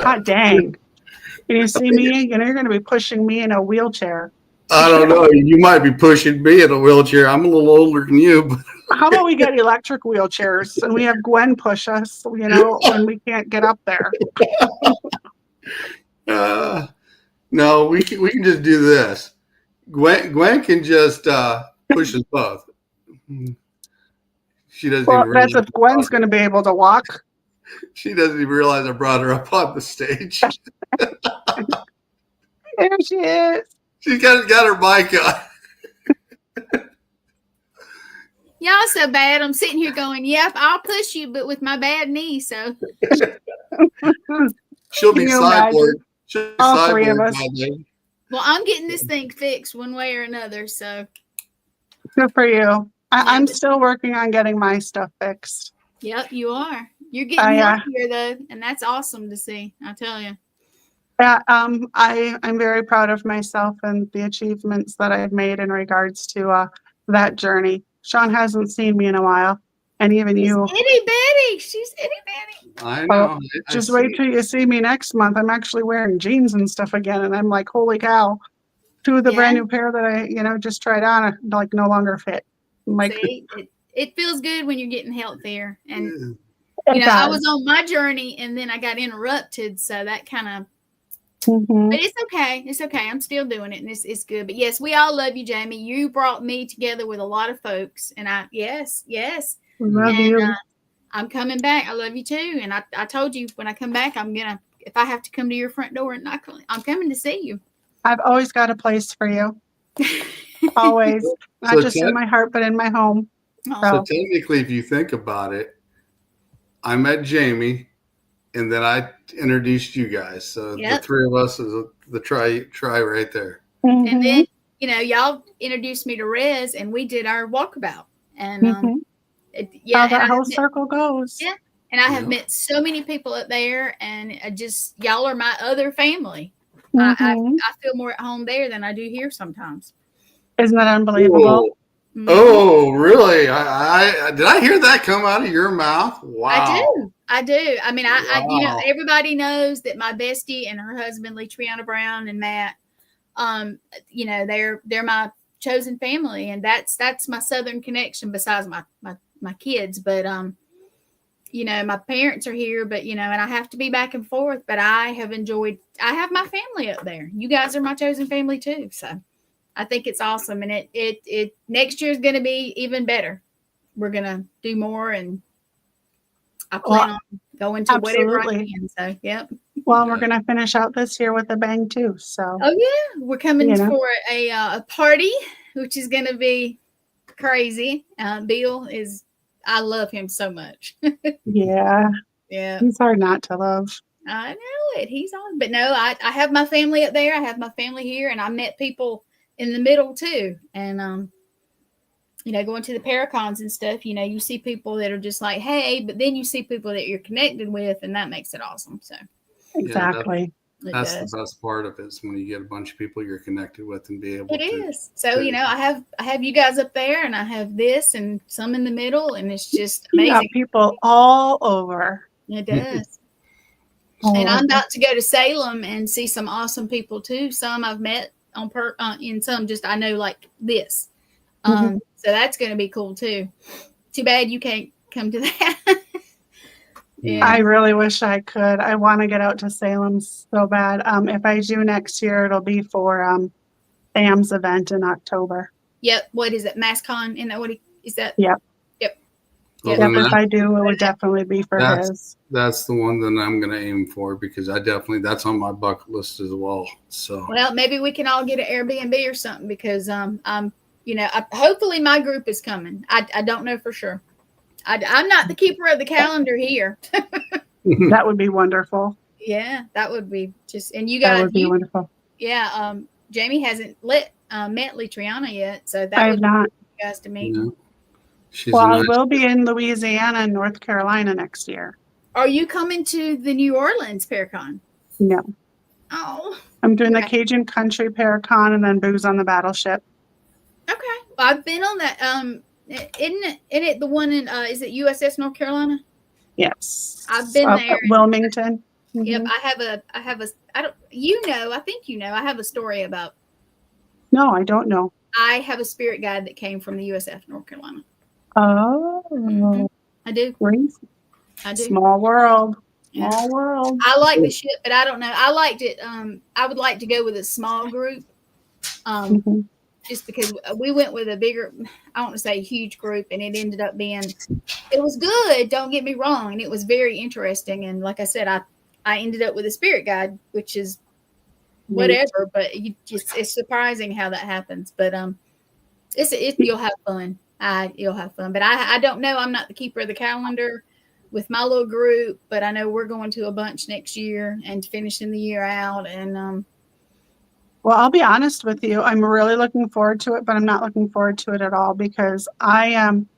Hot dang. And you see me, you're going to be pushing me in a wheelchair. I don't know. You might be pushing me in a wheelchair. I'm a little older than you, but How about we get electric wheelchairs and we have Gwen push us, when we can't get up there? no, we can just do this. Gwen can just push us both. She doesn't Well, even that's realize if Gwen's going to be able to walk. she doesn't even realize I brought her up on the stage. There she is. She's got her mic on. Y'all so bad. I'm sitting here going, yep, I'll push you, but with my bad knee. So She'll be Can you cyborg. imagine? She'll be All three of cyborg us. by then. well, I'm getting this thing fixed one way or another. So Good for you. I'm but- still working on getting my stuff fixed. Yep, you are. You're getting healthier though, and that's awesome to see. I tell you. Yeah, I'm very proud of myself and the achievements that I've made in regards to that journey. Sean hasn't seen me in a while, and even She's you. itty bitty. She's itty bitty. I know. Just wait till you see me next month. I'm actually wearing jeans and stuff again, and I'm like, holy cow! Two of the brand new pair that I, just tried on, like no longer fit. I'm like, see, it feels good when you're getting healthier, and I I was on my journey, and then I got interrupted, so that kind of. Mm-hmm. But it's okay. It's okay. I'm still doing it, and it's good. But yes, we all love you, Jamie. You brought me together with a lot of folks, and yes. Love you. I'm coming back. I love you too. And I told you when I come back, if I have to come to your front door and knock, I'm coming to see you. I've always got a place for you. Always, not just in my heart, but in my home. So technically, if you think about it, I met Jamie, and then I introduced you guys. So the three of us is the try right there. And y'all introduced me to Rez, and we did our walkabout, and Mhm. yeah, How and that I whole have met, circle goes. yeah, and I have Yeah. met so many people up there, and y'all are my other family. I Mhm. I feel more at home there than I do here sometimes. Isn't that unbelievable? Oh, Mhm. oh, really? I did I hear that come out of your mouth? I Wow. do. I do. I mean, I Wow. everybody knows that my bestie and her husband, Lee Triana Brown and Matt, they're my chosen family, and that's my Southern connection besides my kids. But my parents are here, but and I have to be back and forth. But I have have my family up there. You guys are my chosen family too. So I think it's awesome, and it next year is going to be even better. We're gonna do more, and I plan Well, on going to whatever I absolutely. can. So, yep. Well, Yeah. we're going to finish out this year with a bang too. So, Oh yeah, we're coming You know. for a party, which is going to be crazy. Bill is, I love him so much. yeah, Yeah, he's hard not to love. I know it. He's on, but no, I have my family up there. I have my family here, and I met people in the middle too. And going to the paracons and stuff. You see people that are just like, hey, but then you see people that you're connected with, and that makes it awesome. So Yeah, Exactly. it that's the does. best part of it is when you get a bunch of people you're connected with and be able It to. is. So, I have you guys up there, and I have this and some in the middle, and it's just You got amazing. people all over. It does. All And I'm over. about to go to Salem and see some awesome people too. Some I've met and some just I know like this. Mhm. So that's going to be cool too. Too bad you can't come to that. Yeah. I really wish I could. I want to get out to Salem so bad. If I do next year, it'll be for Sam's event in October. Yep. What is it? MassCon? Is that what is that? Yep. Yep. Well, Yep. Yep, then if I do, it would definitely be for his. that's the one that I'm going to aim for because that's on my bucket list as well. So Well, maybe we can all get an Airbnb or something because hopefully my group is coming. I don't know for sure. I'm not the keeper of the calendar here. That would be wonderful. Yeah, that would be just. And you That guys, would be wonderful. yeah. Jamie hasn't met Litriana yet, so I that have would be not. for you guys to meet. yeah, she's Well, a I nice. will be in Louisiana and North Carolina next year. Are you coming to the New Orleans Paracon? No, Oh, I'm doing the okay. Cajun Country Paracon and then Booze on the Battleship. Okay. Well, I've been on that. Isn't it the one in is it USS North Carolina? Yes. I've been Up there. at Wilmington. Yep, Mhm. I have a I don't I think I have a story about No, I don't know. I have a spirit guide that came from the USF North Carolina. Oh, I do. crazy. I do. Small world. Yeah. Small world. I like the ship, but I don't know. I liked it. I would like to go with a small group. Mhm. Just because we went with a bigger, I don't want to say huge group, and it ended up being, it was good. Don't get me wrong, and it was very interesting. And like I said, I ended up with a spirit guide, which is whatever. But it's surprising how that happens. But you'll have fun. You'll have fun. But I don't know. I'm not the keeper of the calendar with my little group, but I know we're going to a bunch next year and finishing the year out. And Well, I'll be honest with you. I'm really looking forward to it, but I'm not looking forward to it at all because I am,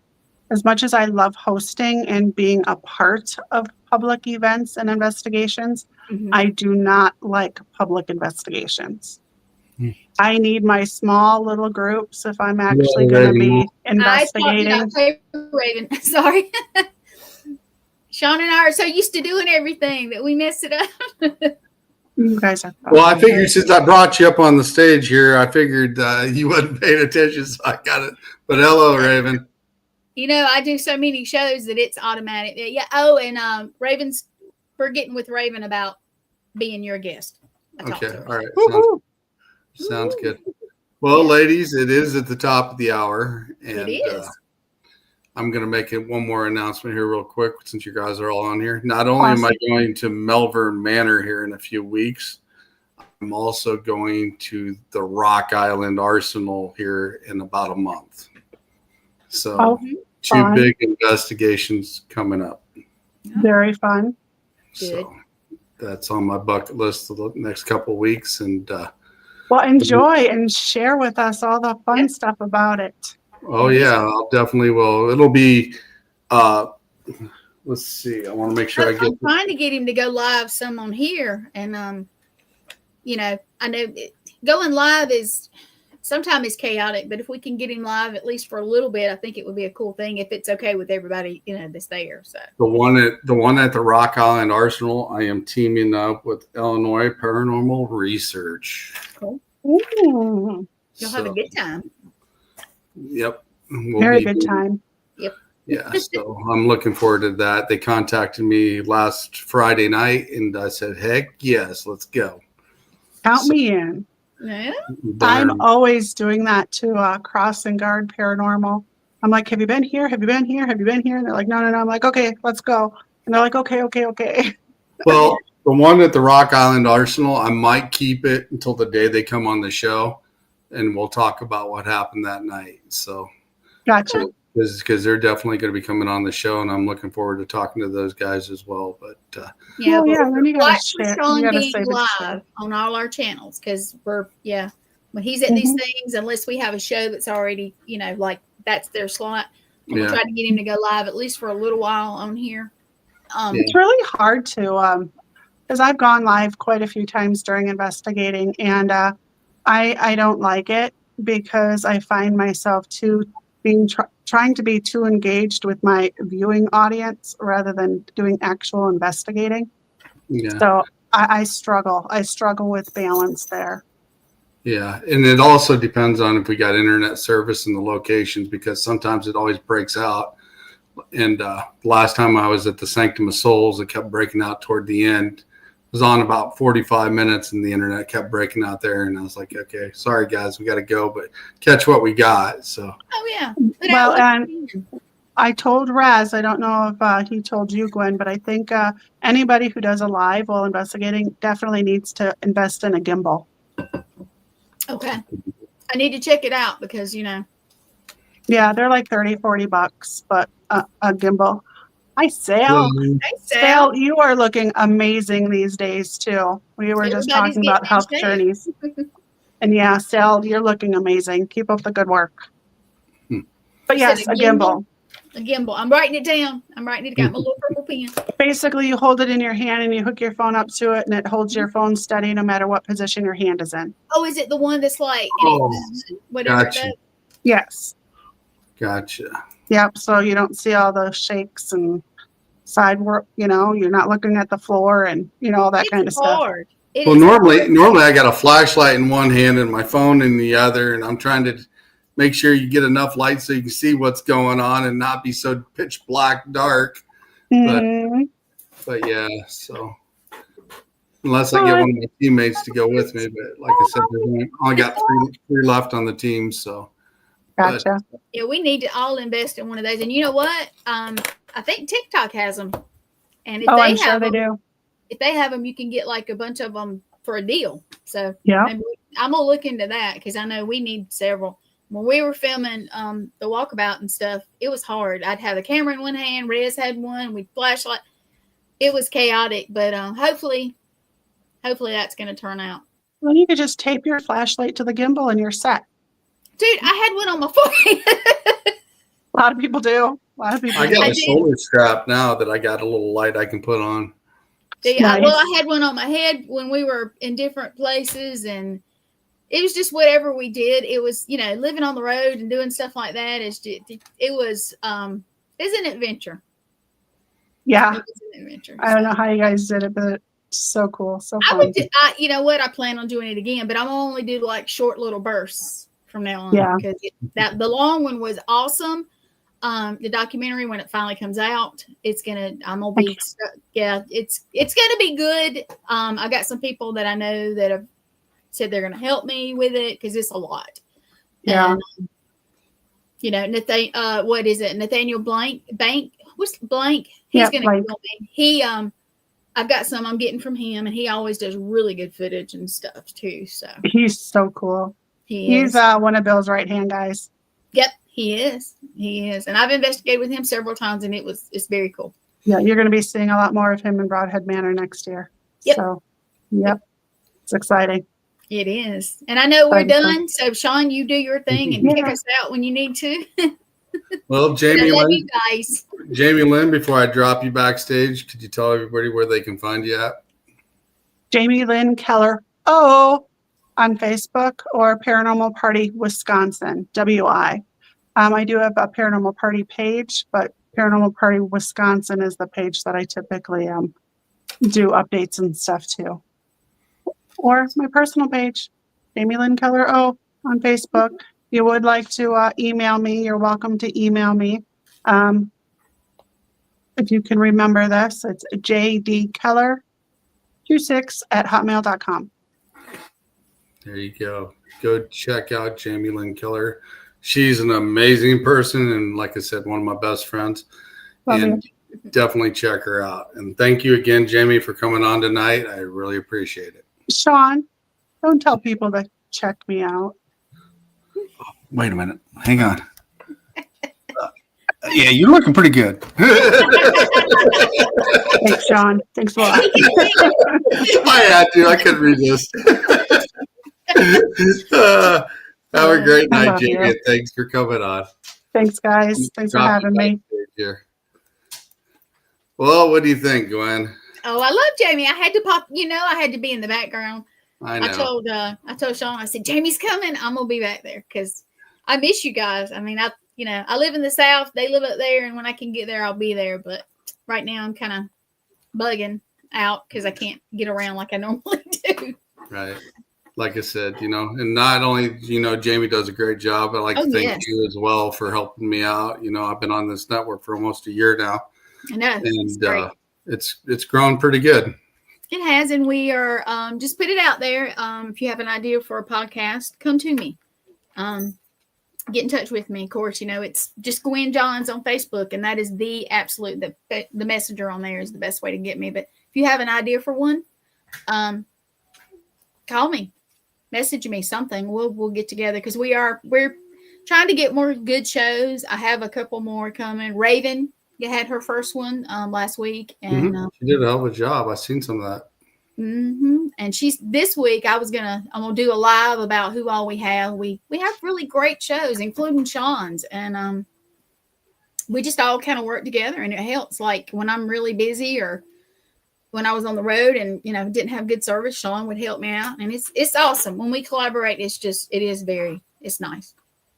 as much as I love hosting and being a part of public events and investigations, I do not like public investigations. I need my small little groups if I'm actually going to be investigating. I taught Raven. Sorry. Sean and I are so used to doing everything that we mess it up. You guys are fun. Well, I figured since I brought you up on the stage here, I figured you wasn't paying attention, so I got it. But hello, Raven. I do so many shows that it's automatic. Yeah. Oh, and Raven's, we're getting with Raven about being your guest. Okay. All right. Sounds good. Well, ladies, it is at the top of the hour. And it is. I'm going to make it one more announcement here real quick since you guys are all on here. Not only am I going to Melbourne Manor here in a few weeks, I'm also going to the Rock Island Arsenal here in about a month. So two big investigations coming up. Very fun. So that's on my bucket list for the next couple of weeks. And Well, enjoy and share with us all the fun stuff about it. Oh yeah, I'll definitely will. It'll be let's see. I want to make sure I get I'm trying to get him to go live some on here, and I know going live is sometimes it's chaotic, but if we can get him live at least for a little bit, I think it would be a cool thing if it's okay with everybody, that's there. So the one at the Rock Island Arsenal, I am teaming up with Illinois Paranormal Research. cool. Ooh, You'll have a good time. Yep. very good time. Yep. Yeah, so I'm looking forward to that. They contacted me last Friday night, and I said, heck yes, let's go. Count me in. Yeah. I'm always doing that to Cross and Guard Paranormal. I'm like, have you been here? Have you been here? Have you been here? And they're like, no. I'm like, okay, let's go. And they're like, okay. Well, the one at the Rock Island Arsenal, I might keep it until the day they come on the show, and we'll talk about what happened that night. So, Gotcha. Because they're definitely going to be coming on the show, and I'm looking forward to talking to those guys as well. But Then you gotta watch share. Sean You gotta being save it. live on all our channels because when he's at these things, unless we have a show that's already, like that's their slot, we'll try to get him to go live at least for a little while on here. It's really hard to, because I've gone live quite a few times during investigating, and I don't like it because I find myself trying to be too engaged with my viewing audience rather than doing actual investigating. yeah. So I struggle. I struggle with balance there. Yeah, and it also depends on if we got internet service in the locations, because sometimes it always breaks out. And last time I was at the Sanctum of Souls, it kept breaking out toward the end. It was on about 45 minutes, and the internet kept breaking out there. And I was like, okay, sorry guys, we got to go, but catch what we got. So. Oh yeah. Well, and I told Raz, I don't know if he told you, Gwen, but I think anybody who does a live while investigating definitely needs to invest in a gimbal. Okay. I need to check it out because, Yeah, they're like $30-$40, but a gimbal. Hi, Sal. Hey, Sal, you are looking amazing these days, too. We were just Everybody's talking about getting in health shape. journeys. And yeah, Sal, you're looking amazing. Keep up the good work. But You yes, said a gimbal. A gimbal. I'm writing it down. Got my little purple pen. Basically, you hold it in your hand and you hook your phone up to it, and it holds your phone steady no matter what position your hand is in. Oh, is it the one that's like, whatever it does? Yes. Gotcha. Yep. So you don't see all the shakes and side work, you're not looking at the floor and, all that kind of stuff. Well, normally I got a flashlight in one hand and my phone in the other, and I'm trying to make sure you get enough light so you can see what's going on and not be so pitch black dark. Mm-hmm. But yeah, so unless I get one of my teammates to go with me, but like I said, I only got three left on the team, so. Gotcha. Yeah, we need to all invest in one of those. And you know what? I think TikTok has them. And if I'm sure they do. If they have them, you can get like a bunch of them for a deal. So yeah, I'm gonna look into that because I know we need several. When we were filming the walkabout and stuff, it was hard. I'd have the camera in one hand, Rez had one, we'd flashlight. It was chaotic, but hopefully that's gonna turn out. Well, you could just tape your flashlight to the gimbal and you're set. Dude, I had one on my forehead. A lot of people do. I got a shoulder strap now that I got a little light I can put on. Nice. I had one on my head when we were in different places, and it was just whatever we did. It was, living on the road and doing stuff like that. It was an adventure. Yeah. It was an adventure. I don't know how you guys did it, but it's so cool. So fun. You know what? I plan on doing it again, but I'm only do like short little bursts from now on. Yeah. Because the long one was awesome. The documentary, when it finally comes out, it's gonna be good. I got some people that I know that have said they're gonna help me with it because it's a lot. Yeah. And, what is it? Nathaniel Bank? What's Blank? He's gonna help me. He I've got some I'm getting from him, and he always does really good footage and stuff too. So he's so cool. He's one of Bill's right hand guys. Yep, he is. And I've investigated with him several times, and it's very cool. Yeah, you're going to be seeing a lot more of him in Broadhead Manor next year. Yep. So, yep. It's exciting. It is. And I know we're done. So, Sean, you do your thing and kick Yeah. us out when you need to. Well, I Jamie love Lynn, you guys. Jamie Lynn, before I drop you backstage, could you tell everybody where they can find you at? Jamie Lynn Keller, on Facebook, or Paranormal Party Wisconsin, WI. I do have a Paranormal Party page, but Paranormal Party Wisconsin is the page that I typically do updates and stuff to. Or my personal page, Jamie Lynn Keller on Facebook. If you would like to email me, you're welcome to email me. If you can remember this, it's jdkeller26@hotmail.com. There you go. Go check out Jamie Lynn Keller. She's an amazing person, and like I said, one of my best friends. Love and definitely check her out. And thank you again, Jamie, for coming on tonight. I really appreciate it. Sean, don't tell people to check me out. Wait a minute. Hang on. Yeah, you're looking pretty good. Thanks, Sean. Thanks a lot. I had to. I couldn't resist. Have a great I night, love Jamie. you. And thanks for coming on. Thanks, guys. Thanks for having me. Here. Well, what do you think, Gwen? Oh, I love Jamie. I had to pop, I had to be in the background. I know. I told Sean, I said, Jamie's coming. I'm going to be back there because I miss you guys. I mean, I live in the South. They live up there. And when I can get there, I'll be there. But right now I'm kind of bugging out because I can't get around like I normally do. Right. Like I said, and not only, Jamie does a great job. I'd like to thank you as well for helping me out. I've been on this network for almost a year now. I know. And it's grown pretty good. It has. And we are just put it out there. If you have an idea for a podcast, come to me. Get in touch with me. Of course, it's just Gwen Johns on Facebook. And that is the absolute, the messenger on there is the best way to get me. But if you have an idea for one, call me. Message me something. We'll get together because we're trying to get more good shows. I have a couple more coming. Raven had her first one last week, and she did a hell of a job. I've seen some of that. And she's this week. I'm gonna do a live about who all we have. We have really great shows, including Sean's, and we just all kind of work together, and it helps. Like when I'm really busy or when I was on the road and, didn't have good service, Sean would help me out. And it's awesome. When we collaborate, it's nice.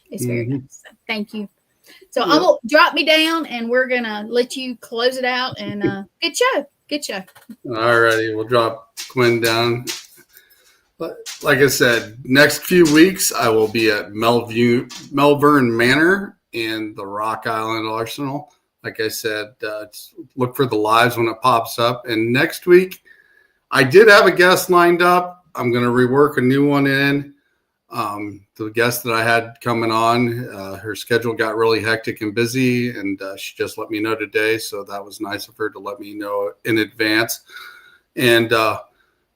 It's very nice. So, thank you. So I'm going to drop me down and we're going to let you close it out and good show. All righty. We'll drop Gwen down. But like I said, next few weeks, I will be at Melbourne Manor and the Rock Island Arsenal. Like I said, look for the lives when it pops up. And next week, I did have a guest lined up. I'm going to rework a new one in. The guest that I had coming on, her schedule got really hectic and busy, and she just let me know today. So that was nice of her to let me know in advance. And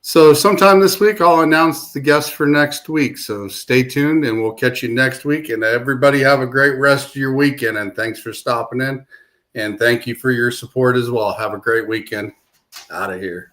so sometime this week, I'll announce the guest for next week. So stay tuned, and we'll catch you next week. And everybody have a great rest of your weekend. And thanks for stopping in. And thank you for your support as well. Have a great weekend. Out of here.